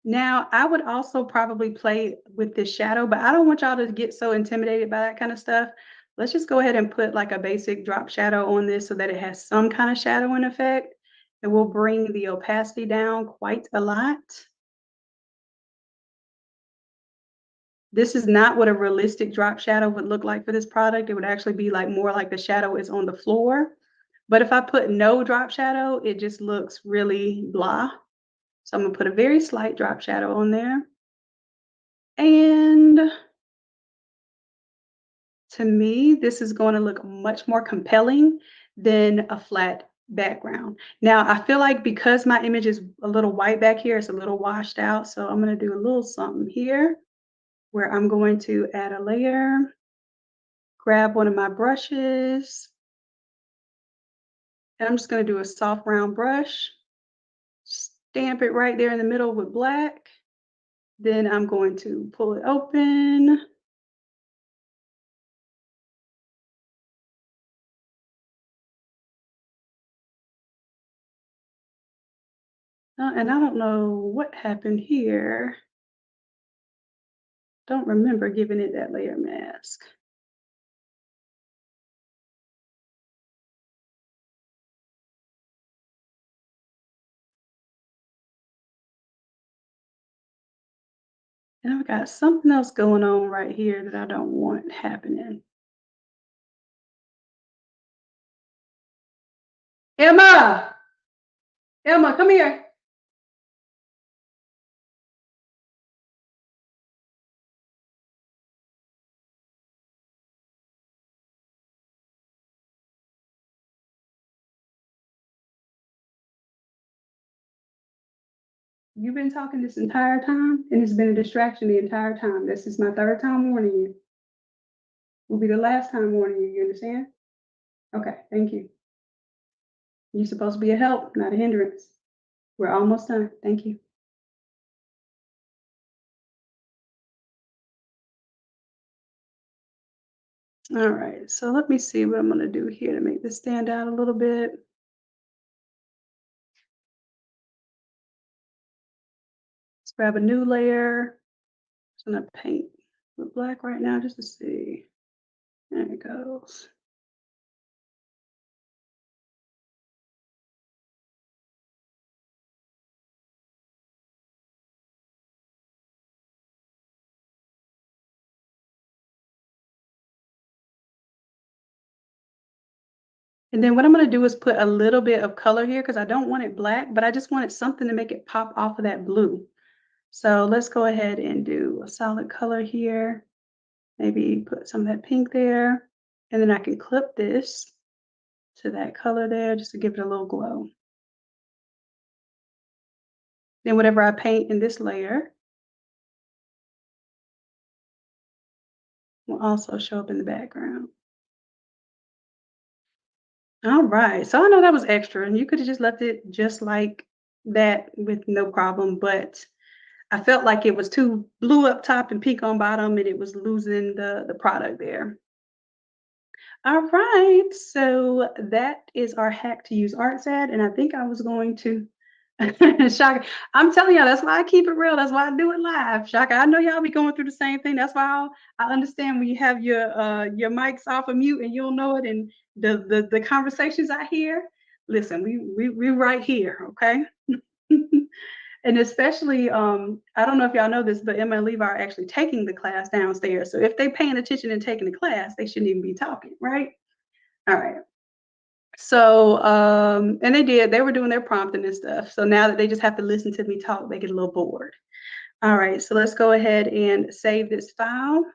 Speaker 1: Now, I would also probably play with this shadow, but I don't want y'all to get so intimidated by that kind of stuff. Let's just go ahead and put like a basic drop shadow on this so that it has some kind of shadowing effect. And we'll bring the opacity down quite a lot. This is not what a realistic drop shadow would look like for this product. It would actually be like more like the shadow is on the floor. But if I put no drop shadow, it just looks really blah. So I'm gonna put a very slight drop shadow on there. And to me, this is going to look much more compelling than a flat background. Now, I feel like because my image is a little white back here, it's a little washed out. So I'm going to do a little something here where I'm going to add a layer, grab one of my brushes, and I'm just going to do a soft round brush, stamp it right there in the middle with black. Then I'm going to pull it open. And I don't know what happened here. Don't remember giving it that layer mask. And I've got something else going on right here that I don't want happening. Emma! Emma, come here. You've been talking this entire time, and it's been a distraction the entire time. This is my third time warning you. Will be the last time warning you, you understand? Okay, thank you. You're supposed to be a help, not a hindrance. We're almost done. Thank you. All right, so let me see what I'm gonna do here to make this stand out a little bit. Let's grab a new layer. I'm gonna paint with black right now just to see. There it goes. And then what I'm gonna do is put a little bit of color here because I don't want it black, but I just wanted something to make it pop off of that blue. So let's go ahead and do a solid color here. Maybe put some of that pink there. And then I can clip this to that color there just to give it a little glow. Then whatever I paint in this layer will also show up in the background. All right, so I know that was extra, and you could have just left it just like that with no problem, but I felt like it was too blue up top and pink on bottom, and it was losing the product there. All right, so that is our hack to use ArtSat, and I think I was going to Shaka. I'm telling y'all, that's why I keep it real. That's why I do it live. Shaka, I know y'all be going through the same thing. That's why I understand when you have your mics off of mute and you don't know it, and the conversations I hear. Listen, we right here, okay? And especially, I don't know if y'all know this, but Emma and Levi are actually taking the class downstairs. So if they're paying attention and taking the class, they shouldn't even be talking, right? All right. So, and they were doing their prompting and stuff. So now that they just have to listen to me talk, they get a little bored. All right, so let's go ahead and save this file.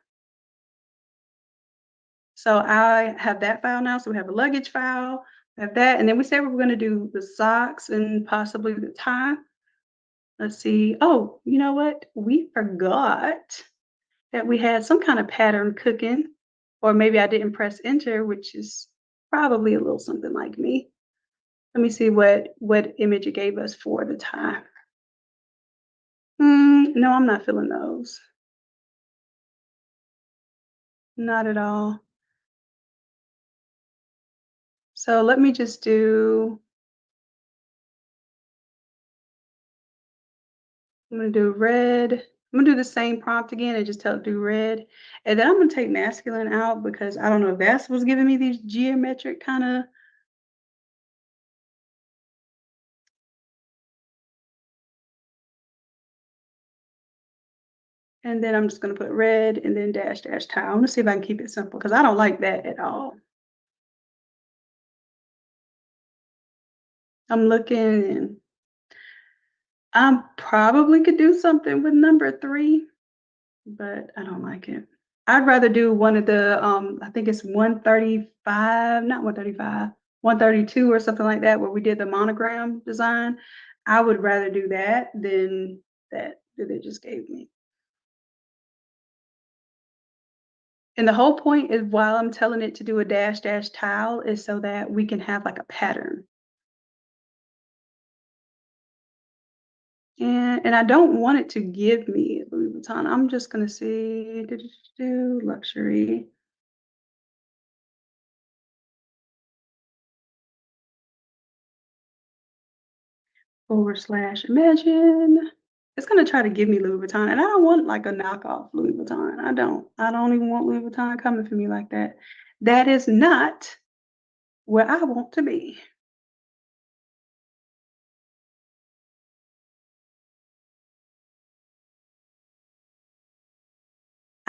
Speaker 1: So I have that file now. So we have a luggage file, we have that, and then we said we were going to do the socks and possibly the tie. Let's see. Oh, you know what? We forgot that we had some kind of pattern cooking, or maybe I didn't press enter, which is probably a little something like me. Let me see what image it gave us for the tie. No, I'm not feeling those. Not at all. So let me just do, I'm gonna do red. I'm gonna do the same prompt again and just tell it to do red. And then I'm gonna take masculine out because I don't know if that's what's giving me these geometric kind of. And then I'm just gonna put red and then dash dash tile. I'm gonna see if I can keep it simple because I don't like that at all. I'm looking and I probably could do something with number 3, but I don't like it. I'd rather do one of the, I think it's 135, not 135, 132 or something like that, where we did the monogram design. I would rather do that than that they just gave me. And the whole point is while I'm telling it to do a dash dash tile is so that we can have like a pattern. And I don't want it to give me Louis Vuitton. I'm just gonna see luxury. / imagine. It's gonna try to give me Louis Vuitton, and I don't want like a knockoff Louis Vuitton. I don't. I don't even want Louis Vuitton coming for me like that. That is not where I want to be.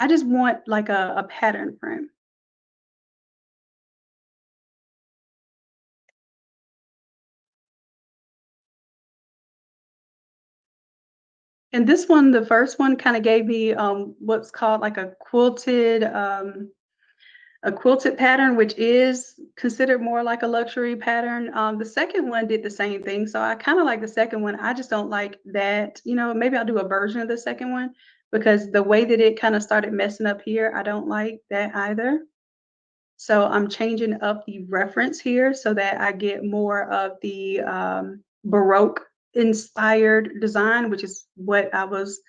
Speaker 1: I just want like a pattern print. And this one, the first one kind of gave me what's called like a quilted pattern, which is considered more like a luxury pattern. The second one did the same thing. So I kind of like the second one. I just don't like that, maybe I'll do a version of the second one because the way that it kind of started messing up here, I don't like that either. So I'm changing up the reference here so that I get more of the Baroque inspired design, which is what I was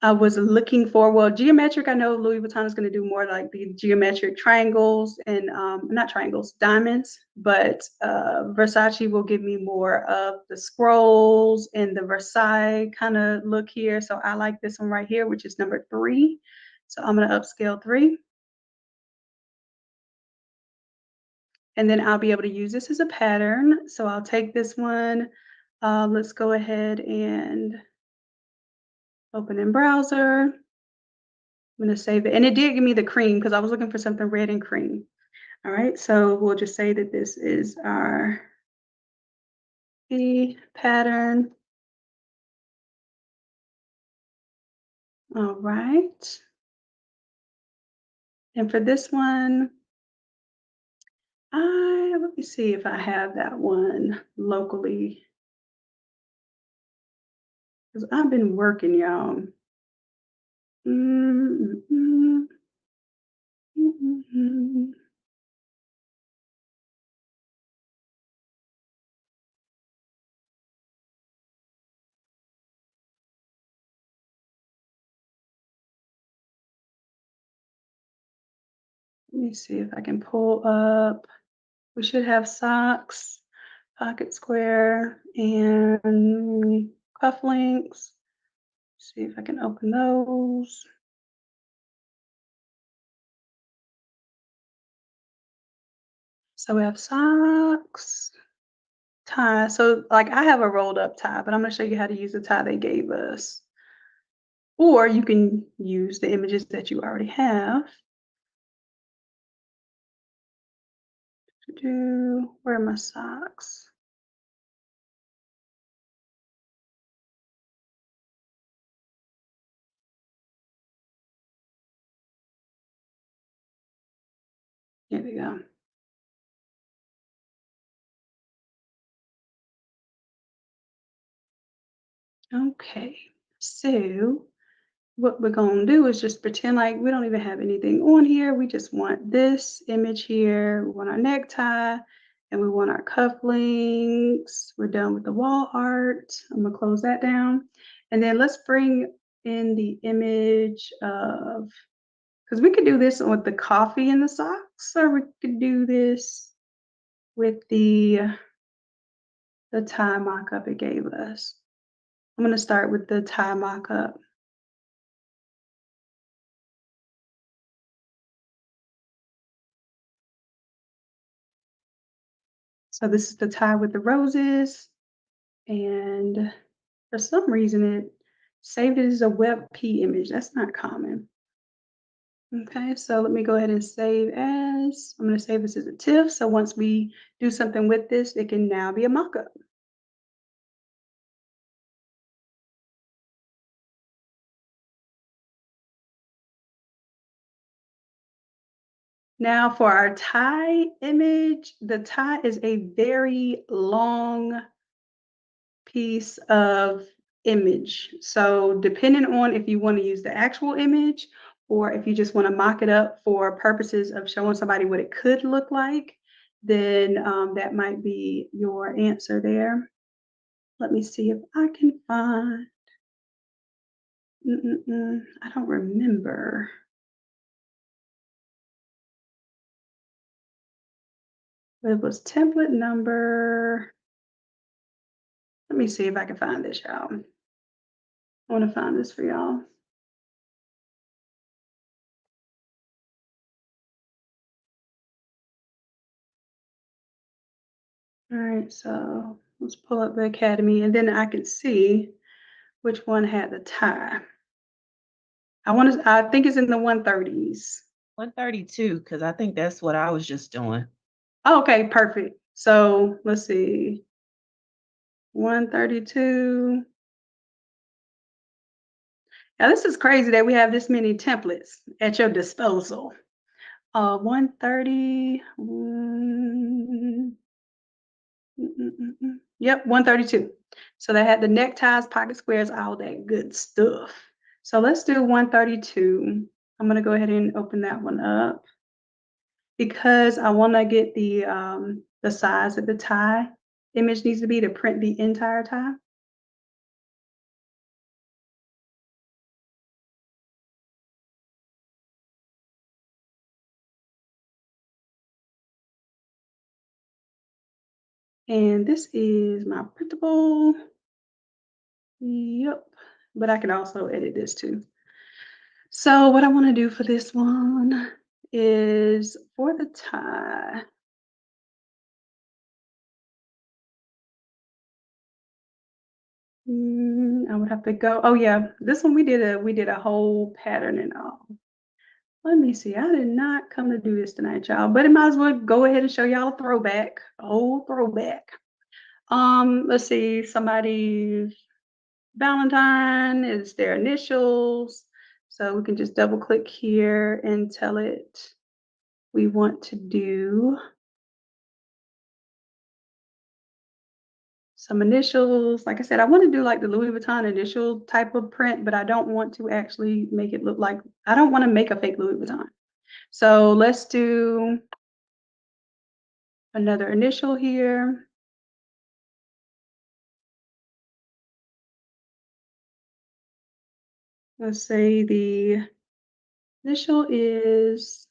Speaker 1: looking for. Well, geometric, I know Louis Vuitton is going to do more like the geometric triangles and not triangles, diamonds, but Versace will give me more of the scrolls and the Versailles kind of look here. So I like this one right here, which is number 3. So I'm going to upscale 3. And then I'll be able to use this as a pattern. So I'll take this one. Let's go ahead and open in browser. I'm going to save it. And it did give me the cream because I was looking for something red and cream. All right, so we'll just say that this is our B pattern. All right. And for this one, let me see if I have that one locally. Because I've been working, y'all. Mm, mm, mm, mm, mm. Let me see if I can pull up. We should have socks, pocket square, and cufflinks. See if I can open those. So we have socks, tie. So like I have a rolled up tie, but I'm gonna show you how to use the tie they gave us. Or you can use the images that you already have. Where are my socks? Here we go. Okay, so what we're going to do is just pretend like we don't even have anything on here. We just want this image here. We want our necktie and we want our cufflinks. We're done with the wall art. I'm going to close that down. And then let's bring in the image of, because we could do this with the coffee and the socks, or we could do this with the tie mock-up it gave us. I'm going to start with the tie mock-up. So this is the tie with the roses, and for some reason it saved it as a WebP image. That's not common. Okay, so let me go ahead and save as. I'm going to save this as a TIFF. So once we do something with this, it can now be a mockup. Now for our tie image, the tie is a very long piece of image. So depending on if you want to use the actual image or if you just want to mock it up for purposes of showing somebody what it could look like, then that might be your answer there. Let me see if I can find, I don't remember. It was template number. Let me see if I can find this, y'all. I want to find this for y'all. All right, so let's pull up the Academy and then I can see which one had the tie. I think it's in the 130s.
Speaker 3: 132, because I think that's what I was just doing.
Speaker 1: Okay, perfect. So let's see. 132. Now this is crazy that we have this many templates at your disposal. 130. Yep, 132. So they had the neckties, pocket squares, all that good stuff. So let's do 132. I'm gonna go ahead and open that one up because I want to get the size of the tie image needs to be to print the entire tie. And this is my printable. Yep, but I can also edit this too. So what I want to do for this one is for the tie. I would have to go. Oh yeah, this one we did a whole pattern and all. Let me see. I did not come to do this tonight, y'all, but it might as well go ahead and show y'all a throwback. Old throwback. Let's see, somebody's Valentine is their initials. So we can just double click here and tell it we want to do some initials. Like I said, I want to do like the Louis Vuitton initial type of print, but I don't want to actually make it look like, I don't want to make a fake Louis Vuitton. So let's do another initial here. Let's say the initial is,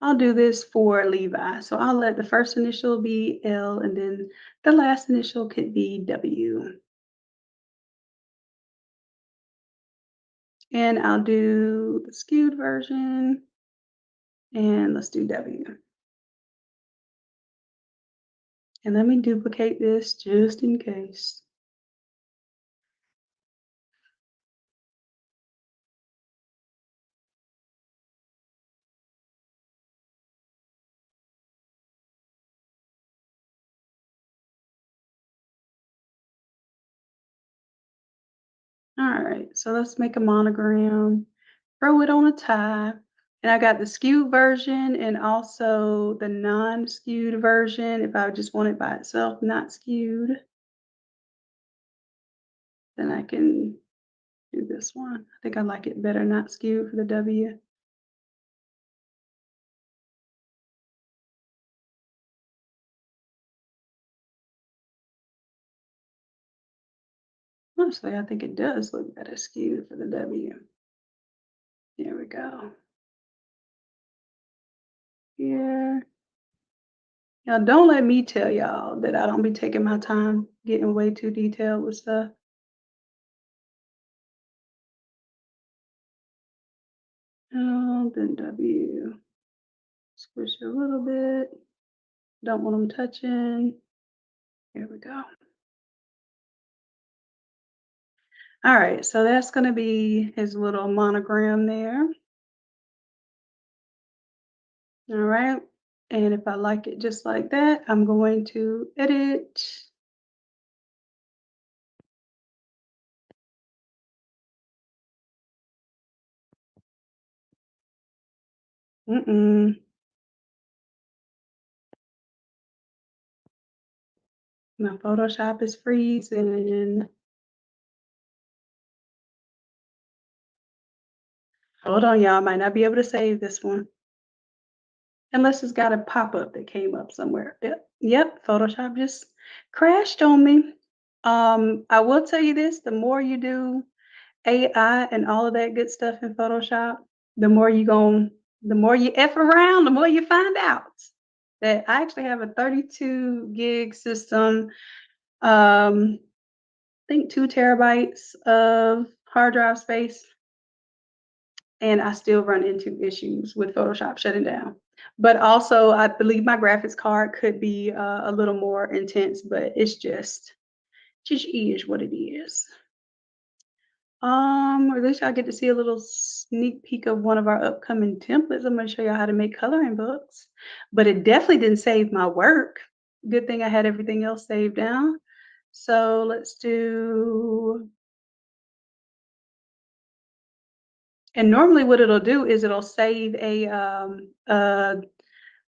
Speaker 1: I'll do this for Levi. So I'll let the first initial be L and then the last initial could be W. And I'll do the skewed version and let's do W. And let me duplicate this just in case. All right, so let's make a monogram, throw it on a tie. And I got the skewed version and also the non-skewed version. If I just want it by itself, not skewed, then I can do this one. I think I like it better, not skewed for the W. Honestly, I think it does look better skewed for the W. There we go. Here. Now, don't let me tell y'all that I don't be taking my time getting way too detailed with stuff. Then W. Squish it a little bit. Don't want them touching. Here we go. All right, so that's going to be his little monogram there. All right, and if I like it just like that, I'm going to edit. My Photoshop is freezing. Hold on, y'all. Might not be able to save this one. Unless it's got a pop-up that came up somewhere. Yep, Photoshop just crashed on me. I will tell you this, the more you do AI and all of that good stuff in Photoshop, the more you F around, the more you find out that I actually have a 32 gig system. I think 2 terabytes of hard drive space. And I still run into issues with Photoshop shutting down. But also, I believe my graphics card could be a little more intense, but it's just is what it is. At least y'all get to see a little sneak peek of one of our upcoming templates. I'm gonna show y'all how to make coloring books, but it definitely didn't save my work. Good thing I had everything else saved down. So let's do, and normally what it'll do is it'll save a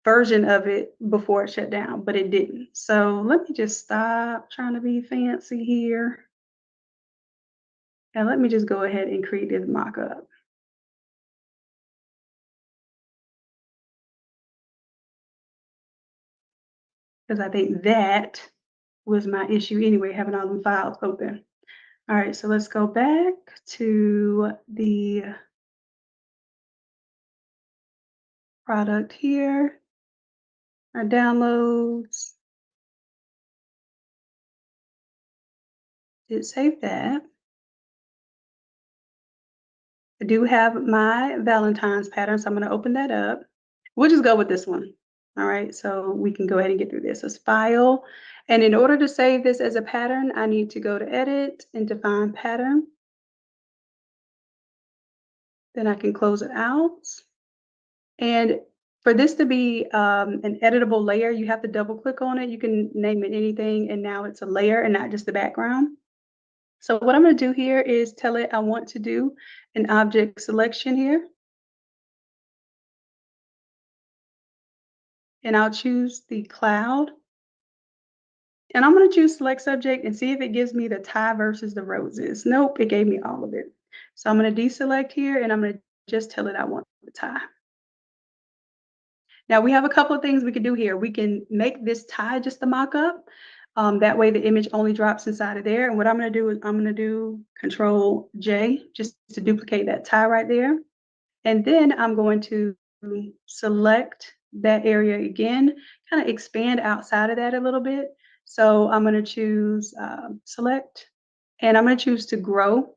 Speaker 1: version of it before it shut down, but it didn't. So let me just stop trying to be fancy here. And let me just go ahead and create this mock-up. Because I think that was my issue anyway, having all the files open. All right, so let's go back to the product here, our downloads. Did save that. I do have my Valentine's pattern, so I'm going to open that up. We'll just go with this one. All right, so we can go ahead and get through this. It's file. And in order to save this as a pattern, I need to go to edit and define pattern. Then I can close it out. And for this to be an editable layer, you have to double click on it. You can name it anything, and now it's a layer and not just the background. So what I'm going to do here is tell it I want to do an object selection here. And I'll choose the cloud. And I'm going to choose select subject and see if it gives me the tie versus the roses. Nope, it gave me all of it. So I'm going to deselect here and I'm going to just tell it I want the tie. Now we have a couple of things we can do here. We can make this tie just a mock-up. That way the image only drops inside of there. And what I'm going to do is I'm going to do Control J just to duplicate that tie right there. And then I'm going to select that area again, kind of expand outside of that a little bit. So I'm going to choose select, and I'm going to choose to grow.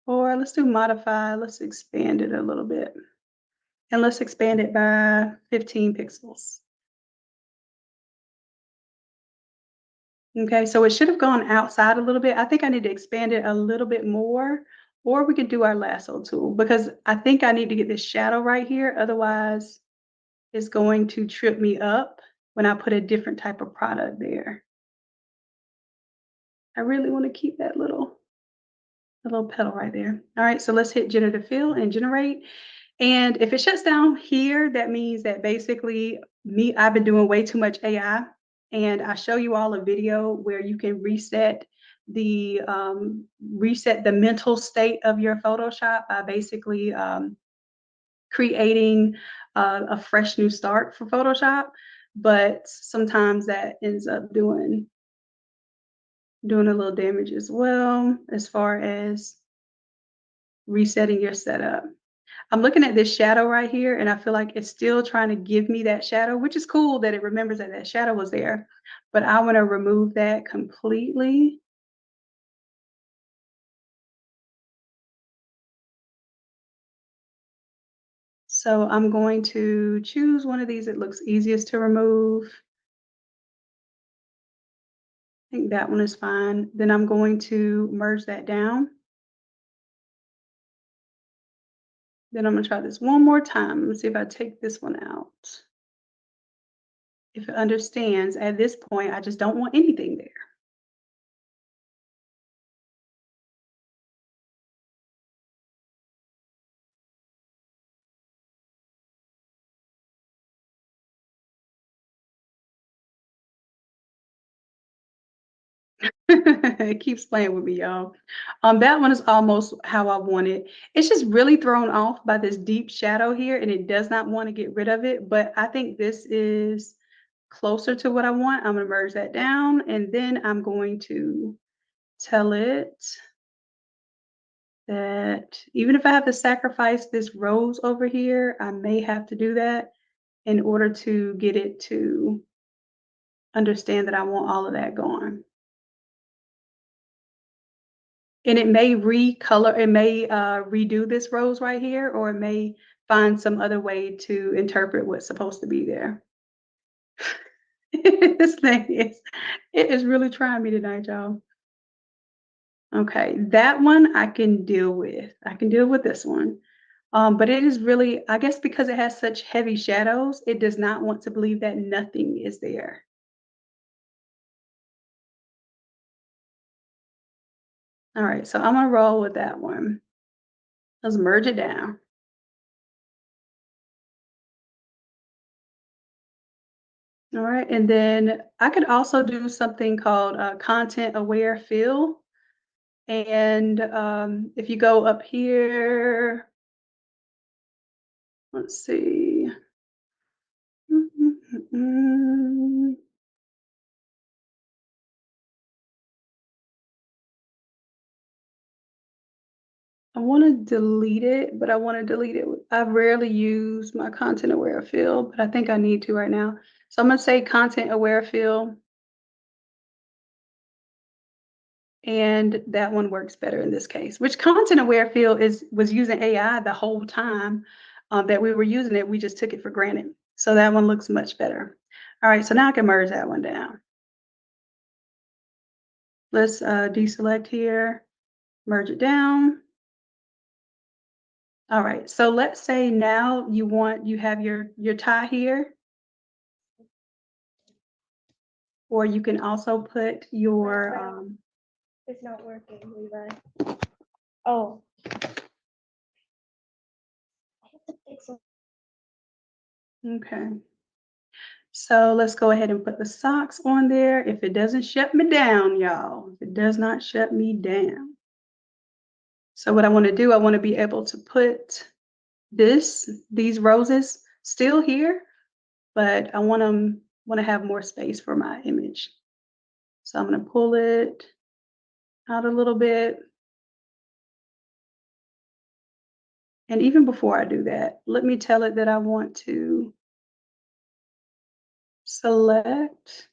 Speaker 1: Or let's do modify. Let's expand it a little bit. And let's expand it by 15 pixels. Okay, so it should have gone outside a little bit. I think I need to expand it a little bit more, or we could do our lasso tool because I think I need to get this shadow right here. Otherwise, it's going to trip me up when I put a different type of product there. I really want to keep that little petal right there. All right, so let's hit generative fill and generate. And if it shuts down here, that means that basically I've been doing way too much AI. And I show you all a video where you can reset the mental state of your Photoshop by basically creating a fresh new start for Photoshop. But sometimes that ends up doing a little damage as well as far as resetting your setup. I'm looking at this shadow right here and I feel like it's still trying to give me that shadow, which is cool that it remembers that that shadow was there, but I want to remove that completely. So I'm going to choose one of these that looks easiest to remove. I think that one is fine. Then I'm going to merge that down. Then I'm going to try this one more time. Let's see if I take this one out. If it understands, at this point, I just don't want anything there. It keeps playing with me, y'all. That one is almost how I want it. It's just really thrown off by this deep shadow here, and it does not want to get rid of it. But I think this is closer to what I want. I'm going to merge that down, and then I'm going to tell it that even if I have to sacrifice this rose over here, I may have to do that in order to get it to understand that I want all of that gone. And it may recolor, it may redo this rose right here, or it may find some other way to interpret what's supposed to be there. This thing it is really trying me tonight, y'all. Okay, that one I can deal with. I can deal with this one. But it is really, I guess because it has such heavy shadows, it does not want to believe that nothing is there. All right, so I'm gonna roll with that one. Let's merge it down. All right, and then I could also do something called content aware fill. And if you go up here, let's see. I want to delete it, but I want to delete it. I rarely use my content aware fill, but I think I need to right now. So I'm going to say content aware fill. And that one works better in this case, which content aware fill was using AI the whole time that we were using it. We just took it for granted. So that one looks much better. All right, so now I can merge that one down. Let's deselect here, merge it down. All right, so let's say now you have your tie here, or you can also put your
Speaker 4: It's not working, Levi. Oh. I have to fix it.
Speaker 1: okay. So let's go ahead and put the socks on there. If it doesn't shut me down, y'all, if it does not shut me down. So what I want to do, I want to be able to put these roses still here, but I want to have more space for my image. So I'm going to pull it out a little bit. And even before I do that, let me tell it that I want to select.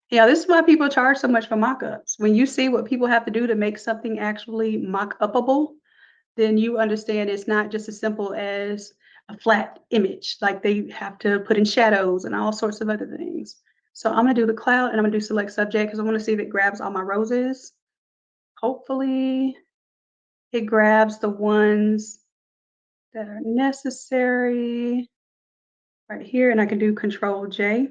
Speaker 1: Yeah, this is why people charge so much for mockups. When you see what people have to do to make something actually mock-upable, then you understand it's not just as simple as a flat image. Like they have to put in shadows and all sorts of other things. So I'm gonna do the cloud and I'm gonna do select subject because I want to see if it grabs all my roses. Hopefully it grabs the ones that are necessary right here, and I can do Control J,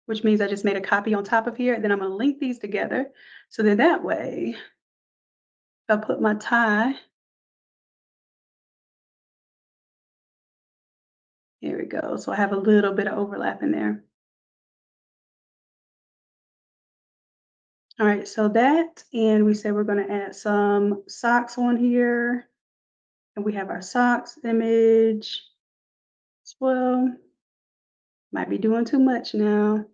Speaker 1: which means I just made a copy on top of here. Then I'm going to link these together. So then that way, if I put my tie, here we go. So I have a little bit of overlap in there. All right, so that, and we said we're going to add some socks on here. And we have our socks image as well. Might be doing too much now.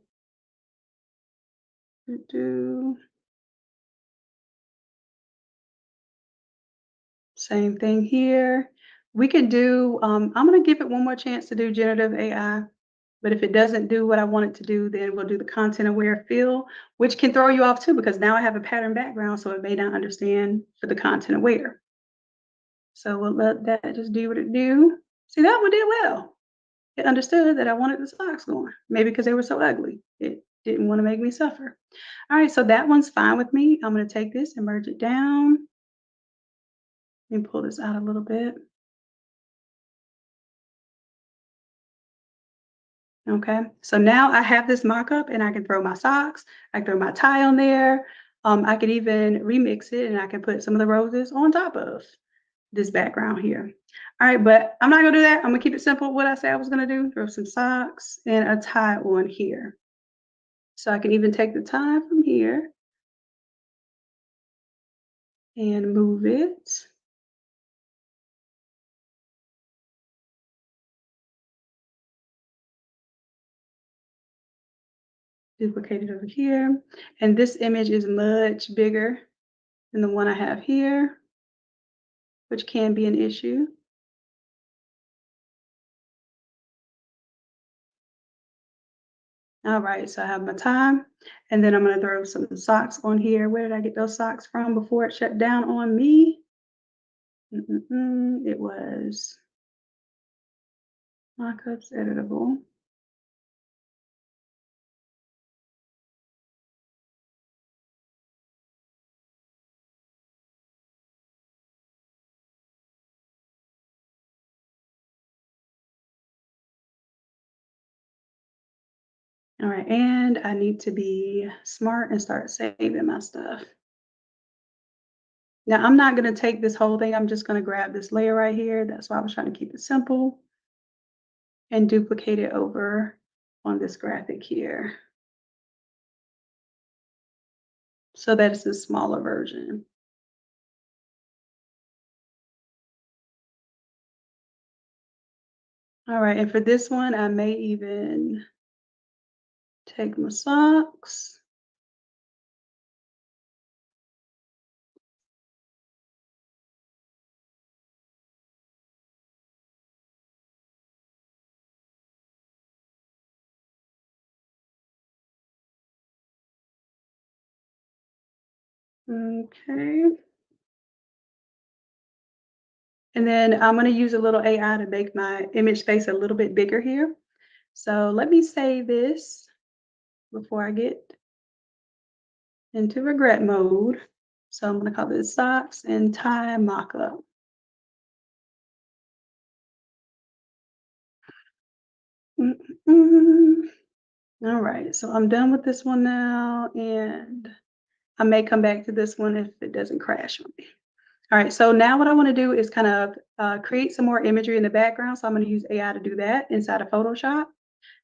Speaker 1: Same thing here. We could do, I'm going to give it one more chance to do generative AI. But if it doesn't do what I want it to do, then we'll do the content aware fill, which can throw you off too, because now I have a pattern background, so it may not understand for the content aware. So we'll let that just do what it do. See, that one did well. It understood that I wanted the socks going, maybe because they were so ugly. It didn't want to make me suffer. All right, so that one's fine with me. I'm going to take this and merge it down. Let me pull this out a little bit. Okay, so now I have this mock-up and I can throw my socks, I can throw my tie on there. I could even remix it and I can put some of the roses on top of this background here. All right, but I'm not gonna do that. I'm gonna keep it simple. What I said I was gonna do, throw some socks and a tie on here. So I can even take the tie from here and move it. Duplicate it over here. And this image is much bigger than the one I have here, which can be an issue. All right, so I have my time, and then I'm gonna throw some socks on here. Where did I get those socks from before it shut down on me? It was Mockups editable. All right, and I need to be smart and start saving my stuff. Now, I'm not going to take this whole thing. I'm just going to grab this layer right here. That's why I was trying to keep it simple and duplicate it over on this graphic here so that it's a smaller version. All right, and for this one, I may even take my socks. Okay. And then I'm going to use a little AI to make my image space a little bit bigger here. So let me save this before I get into regret mode. So I'm going to call this socks and tie mockup. All right, so I'm done with this one now, and I may come back to this one if it doesn't crash on me. All right, so now what I want to do is kind of create some more imagery in the background. So I'm going to use AI to do that inside of Photoshop.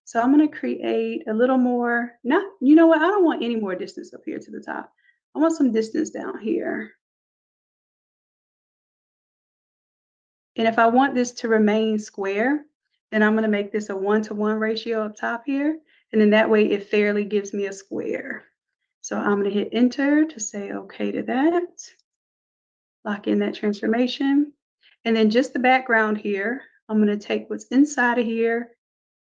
Speaker 1: So I'm going to create a little more, you know what? I don't want any more distance up here to the top. I want some distance down here. And if I want this to remain square, then I'm going to make this a 1-to-1 ratio up top here. And then that way it fairly gives me a square. So I'm going to hit enter to say okay to that. Lock in that transformation. And then just the background here, I'm going to take what's inside of here,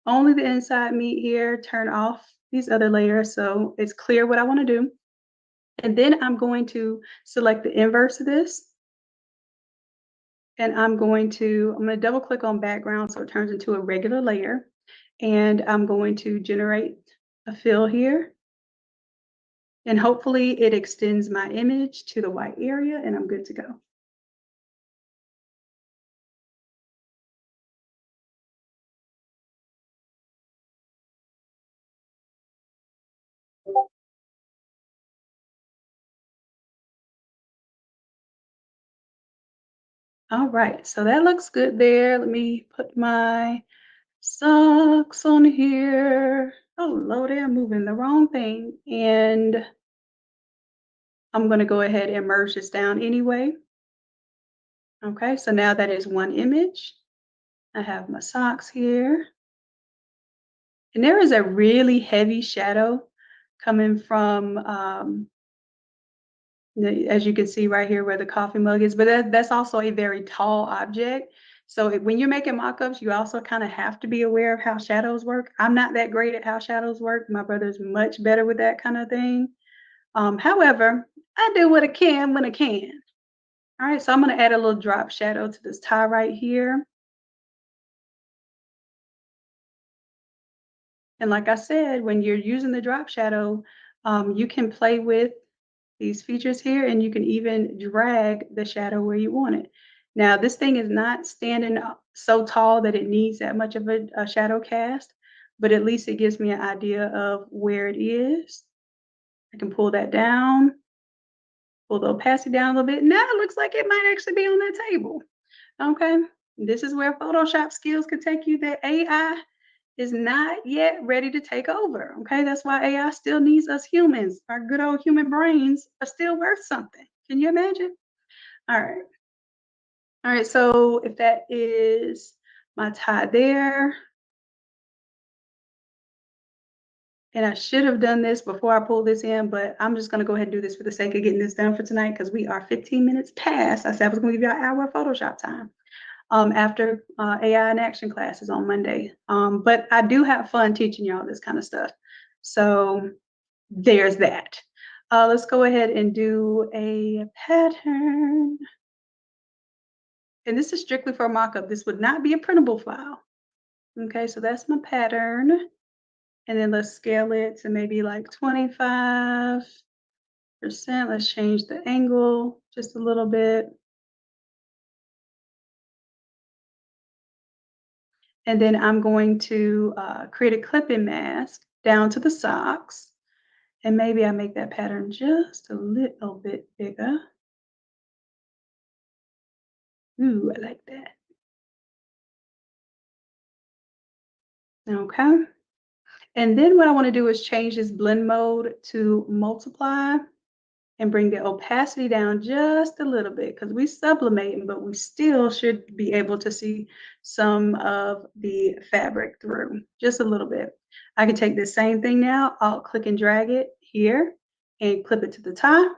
Speaker 1: only the inside meat here, turn off these other layers so it's clear what I want to do. And then I'm going to select the inverse of this. And I'm going to double click on background so it turns into a regular layer. And I'm going to generate a fill here. And hopefully it extends my image to the white area and I'm good to go. All right, so that looks good there. Let me put my socks on here. Oh, Lord, I'm moving the wrong thing. And I'm going to go ahead and merge this down anyway. Okay, so now that is one image. I have my socks here. And there is a really heavy shadow coming from, as you can see right here where the coffee mug is, but that's also a very tall object. So when you're making mock-ups, you also kind of have to be aware of how shadows work. I'm not that great at how shadows work. My brother's much better with that kind of thing. However, I do what I can when I can. All right, so I'm going to add a little drop shadow to this tie right here. And like I said, when you're using the drop shadow, you can play with these features here and you can even drag the shadow where you want it. Now, this thing is not standing so tall that it needs that much of a shadow cast, but at least it gives me an idea of where it is. I can pull that down, pull the opacity down a little bit. Now it looks like it might actually be on that table. Okay, this is where Photoshop skills could take you. That AI is not yet ready to take over. Okay, that's why AI still needs us humans. Our good old human brains are still worth something. Can you imagine? All right. All right, so if that is my tie there, and I should have done this before I pulled this in, but I'm just going to go ahead and do this for the sake of getting this done for tonight because we are 15 minutes past. I said I was going to give you an hour of Photoshop time. After AI in action classes on Monday. But I do have fun teaching y'all this kind of stuff. So there's that. Let's go ahead and do a pattern. And this is strictly for a mock-up. This would not be a printable file. Okay, so that's my pattern. And then let's scale it to maybe like 25%. Let's change the angle just a little bit. And then I'm going to create a clipping mask down to the socks. And maybe I make that pattern just a little bit bigger. Ooh, I like that. Okay. And then what I want to do is change this blend mode to multiply and bring the opacity down just a little bit because we sublimating, but we still should be able to see some of the fabric through just a little bit. I can take this same thing now, I'll click and drag it here and clip it to the top.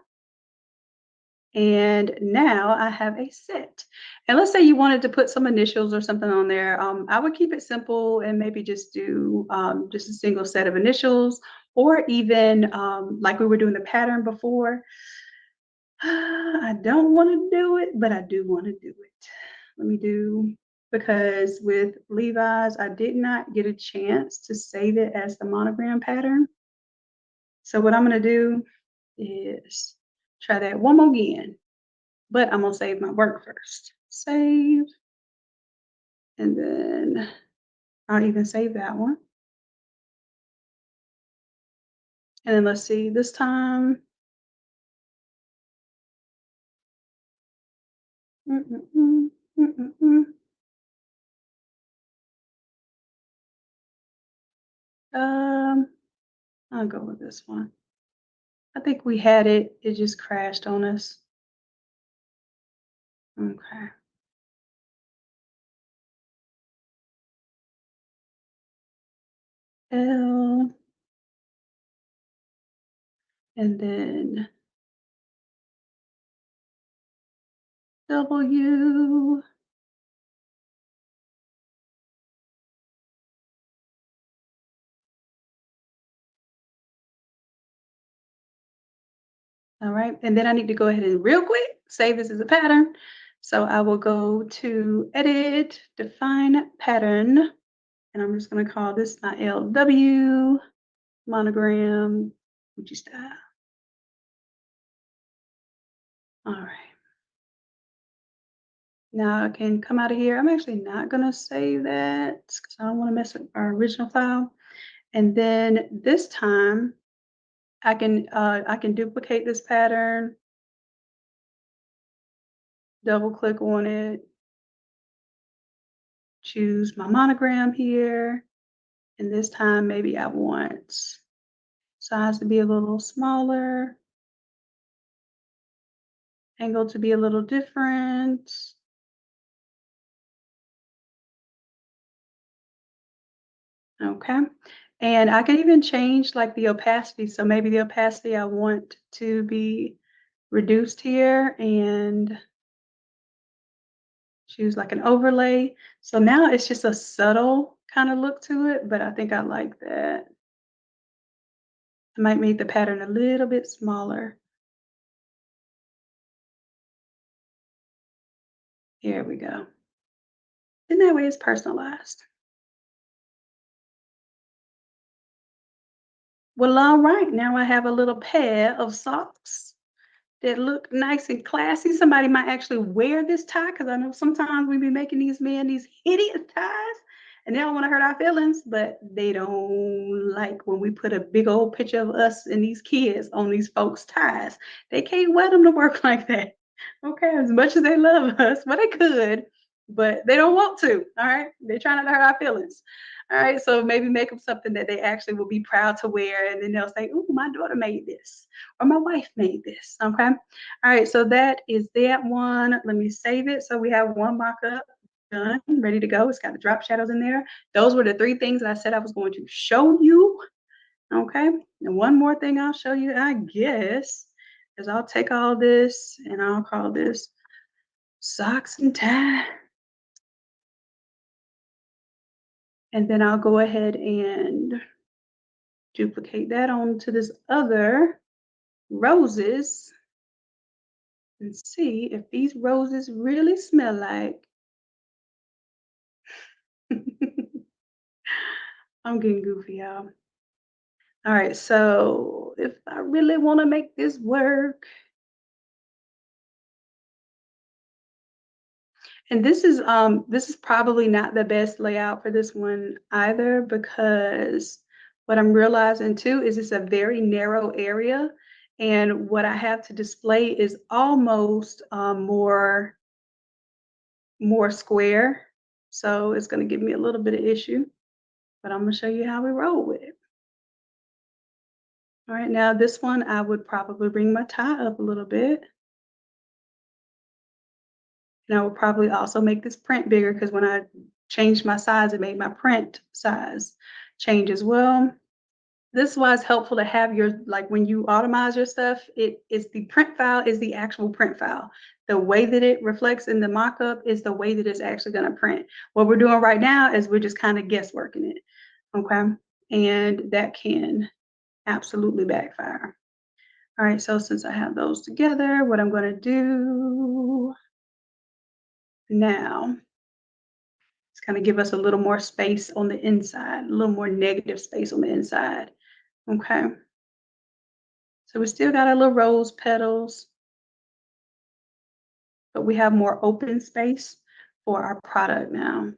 Speaker 1: And now I have a set. And let's say you wanted to put some initials or something on there. I would keep it simple and maybe just do just a single set of initials, or even like we were doing the pattern before. I don't want to do it, but I do want to do it. Let me do, because with Levi's, I did not get a chance to save it as the monogram pattern. So what I'm going to do is try that one more again. But I'm going to save my work first. Save. And then I'll even save that one. And then let's see, this time. I'll go with this one. I think we had it. It just crashed on us. Okay. L. And then W. All right, and then I need to go ahead and real quick save this as a pattern. So I will go to Edit, Define Pattern, and I'm just going to call this my LW monogram Gucci style. All right. Now I can come out of here. I'm actually not going to save that because I don't want to mess with our original file. And then this time I can duplicate this pattern, double click on it, choose my monogram here, and this time maybe I want size to be a little smaller, angle to be a little different. Okay, and I can even change like the opacity. So maybe the opacity I want to be reduced here and choose like an overlay. So now it's just a subtle kind of look to it, but I think I like that. I might make the pattern a little bit smaller. Here we go. And that way it's personalized. Well, all right, now I have a little pair of socks that look nice and classy. Somebody might actually wear this tie because I know sometimes we be making these men these hideous ties and they don't want to hurt our feelings, but they don't like when we put a big old picture of us and these kids on these folks' ties. They can't wear them to work like that. Okay, as much as they love us, well, they could, but they don't want to. All right, they're trying not to hurt our feelings. All right, so maybe make them something that they actually will be proud to wear, and then they'll say, "Ooh, my daughter made this," or "My wife made this." Okay, all right, so that is that one. Let me save it. So we have one mock-up done, ready to go. It's got the drop shadows in there. Those were the 3 things that I said I was going to show you. Okay, and one more thing I'll show you, I guess, is I'll take all this and I'll call this socks and tie. And then I'll go ahead and duplicate that onto this other roses. and see if these roses really smell like. I'm getting goofy, y'all. All right, so if I really want to make this work, and this is probably not the best layout for this one either, because what I'm realizing too is it's a very narrow area, and what I have to display is almost more square. So it's going to give me a little bit of issue, but I'm going to show you how we roll with it. All right, now this one, I would probably bring my tie up a little bit. And I would probably also make this print bigger, because when I changed my size, it made my print size change as well. This is why it's helpful to have your, like when you automize your stuff, it is the print file is the actual print file. The way that it reflects in the mockup is the way that it's actually going to print. What we're doing right now is we're just kind of guessworking it. Okay. And that can absolutely backfire. All right. So since I have those together, what I'm going to do now is kind of give us a little more space on the inside, a little more negative space on the inside. Okay. So we still got our little rose petals, but we have more open space for our product now.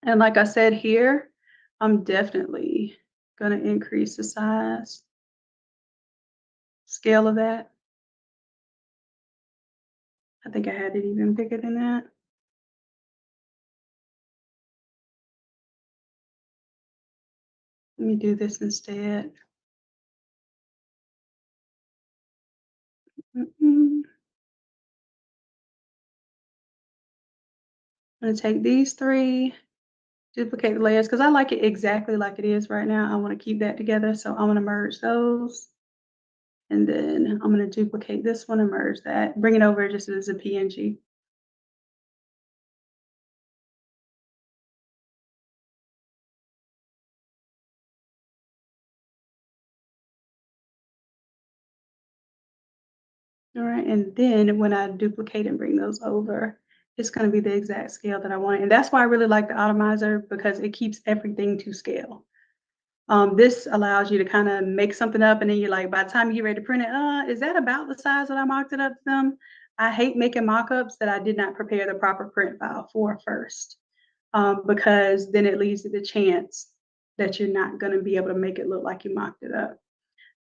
Speaker 1: And like I said here, I'm definitely going to increase the size, scale of that. I think I had it even bigger than that. Let me do this instead. I'm going to take these three, duplicate the layers, because I like it exactly like it is right now. I want to keep that together, so I'm going to merge those. And then I'm going to duplicate this one and merge that, bring it over just as a PNG. All right, and then when I duplicate and bring those over, it's going to be the exact scale that I want. And that's why I really like the Automizer, because it keeps everything to scale. This allows you to kind of make something up, and then you're like, by the time you get ready to print it, is that about the size that I mocked it up to them? I hate making mock-ups that I did not prepare the proper print file for first, because then it leaves to the chance that you're not going to be able to make it look like you mocked it up.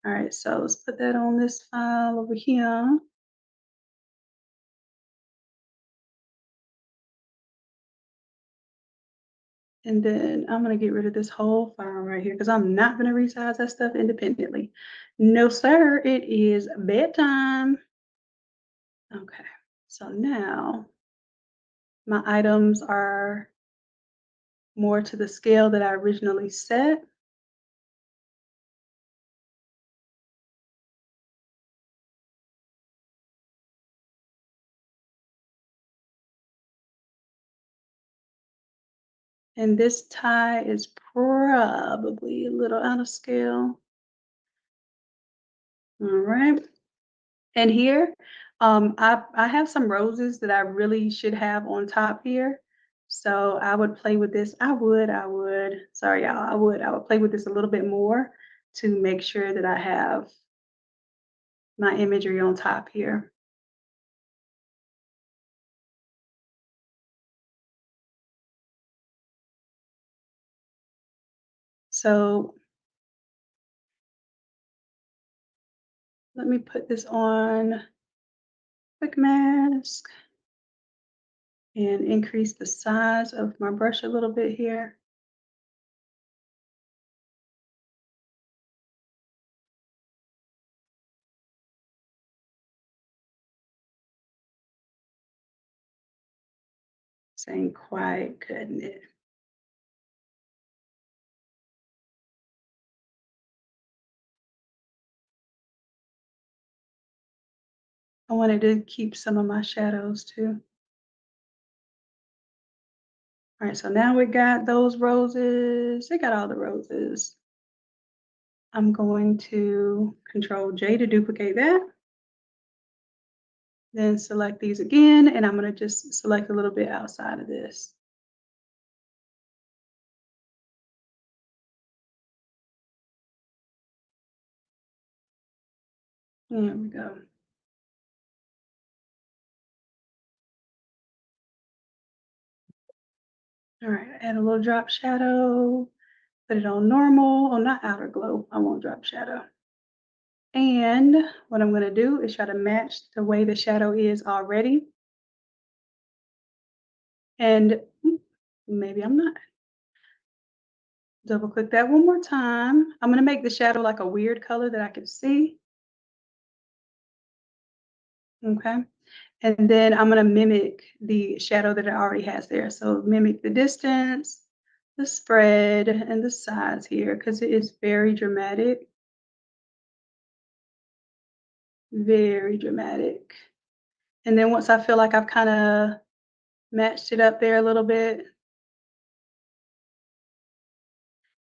Speaker 1: All right, so let's put that on this file over here. And then I'm going to get rid of this whole file right here, because I'm not going to resize that stuff independently. No, sir, it is bedtime. Okay, so now my items are more to the scale that I originally set. And this tie is probably a little out of scale. All right. And here, I have some roses that I really should have on top here. So I would play with this. I would, sorry, y'all, I would play with this a little bit more to make sure that I have my imagery on top here. So let me put this on quick mask and increase the size of my brush a little bit here. This ain't quite cutting it. I wanted to keep some of my shadows too. All right, so now we got those roses. They got all the roses. I'm going to Control J to duplicate that. Then select these again, and I'm going to just select a little bit outside of this. There we go. All right, add a little drop shadow, put it on normal. Oh, not outer glow. I want drop shadow. And what I'm going to do is try to match the way the shadow is already. And maybe I'm not. Double click that one more time. I'm going to make the shadow like a weird color that I can see. Okay. And then I'm going to mimic the shadow that it already has there. So mimic the distance, the spread, and the size here because it is very dramatic. Very dramatic. And then once I feel like I've kind of matched it up there a little bit,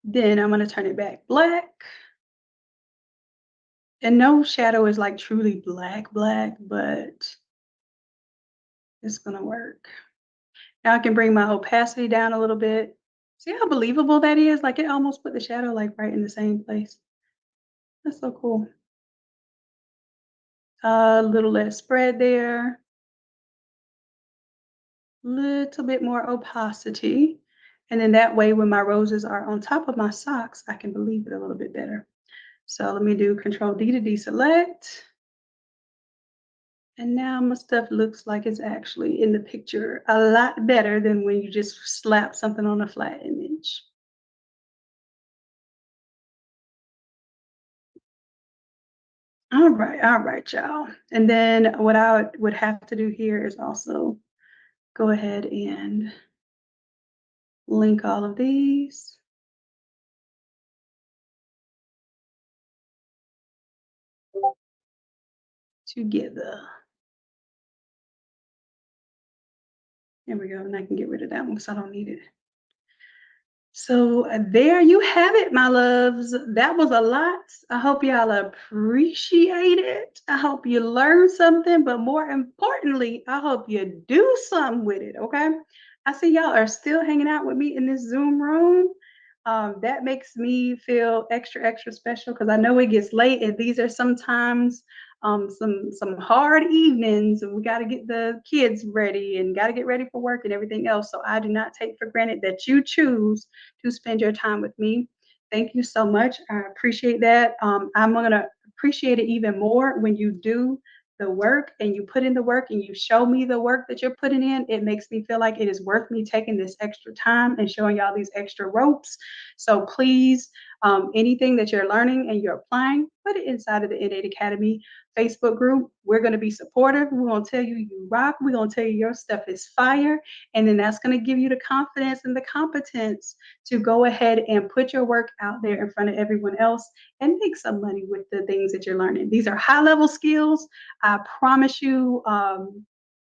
Speaker 1: then I'm going to turn it back black. And no shadow is like truly black, but it's going to work. Now I can bring my opacity down a little bit. See how believable that is? Like it almost put the shadow like right in the same place. That's so cool. A little less spread there. Little bit more opacity. And then that way when my roses are on top of my socks, I can believe it a little bit better. So let me do Control D to deselect. And now my stuff looks like it's actually in the picture a lot better than when you just slap something on a flat image. All right, y'all. And then what I would have to do here is also go ahead and link all of these. Together. There we go. And I can get rid of that one because I don't need it. So there you have it, my loves. That was a lot. I hope y'all appreciate it. I hope you learned something, but more importantly, I hope you do something with it, okay? I see y'all are still hanging out with me in this Zoom room. That makes me feel extra, extra special because I know it gets late and these are sometimes some hard evenings and we got to get the kids ready and got to get ready for work and everything else. So I do not take for granted that you choose to spend your time with me. Thank you so much. I appreciate that. I'm going to appreciate it even more when you do the work and you put in the work and you show me the work that you're putting in. It makes me feel like it is worth me taking this extra time and showing y'all these extra ropes. So please, anything that you're learning and you're applying, put it inside of the N8 Academy Facebook group. We're going to be supportive. We're going to tell you you rock. We're going to tell you your stuff is fire. And then that's going to give you the confidence and the competence to go ahead and put your work out there in front of everyone else and make some money with the things that you're learning. These are high level skills. I promise you,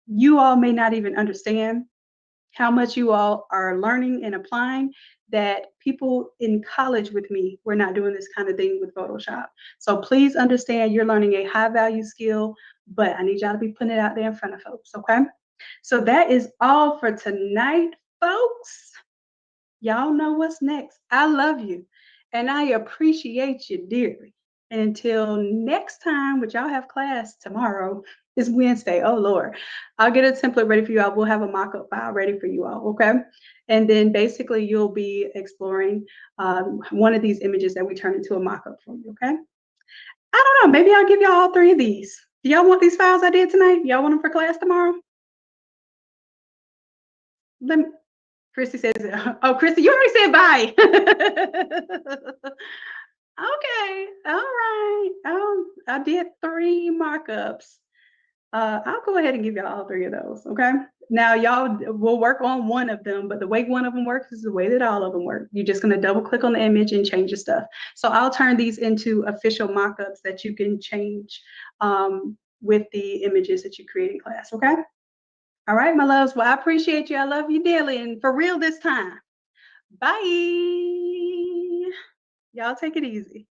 Speaker 1: you all may not even understand how much you all are learning and applying that people in college with me were not doing this kind of thing with Photoshop. So please understand you're learning a high value skill, but I need y'all to be putting it out there in front of folks, okay? So that is all for tonight, folks. Y'all know what's next. I love you and I appreciate you dearly. And until next time, which y'all have class tomorrow, is Wednesday. Oh Lord, I'll get a template ready for you all. We'll have a mock-up file ready for you all, okay? And then basically you'll be exploring one of these images that we turn into a mock-up for you, okay? I don't know, maybe I'll give y'all all three of these. Do y'all want these files I did tonight? Y'all want them for class tomorrow? Let me, Christy says, oh, Christy, you already said bye. Okay, all right. I did 3 markups. I'll go ahead and give y'all all 3 of those, okay? Now, y'all will work on one of them, but the way one of them works is the way that all of them work. You're just going to double click on the image and change your stuff. So I'll turn these into official mockups that you can change with the images that you create in class, okay? All right, my loves. Well, I appreciate you. I love you dearly and for real this time. Bye. Y'all take it easy.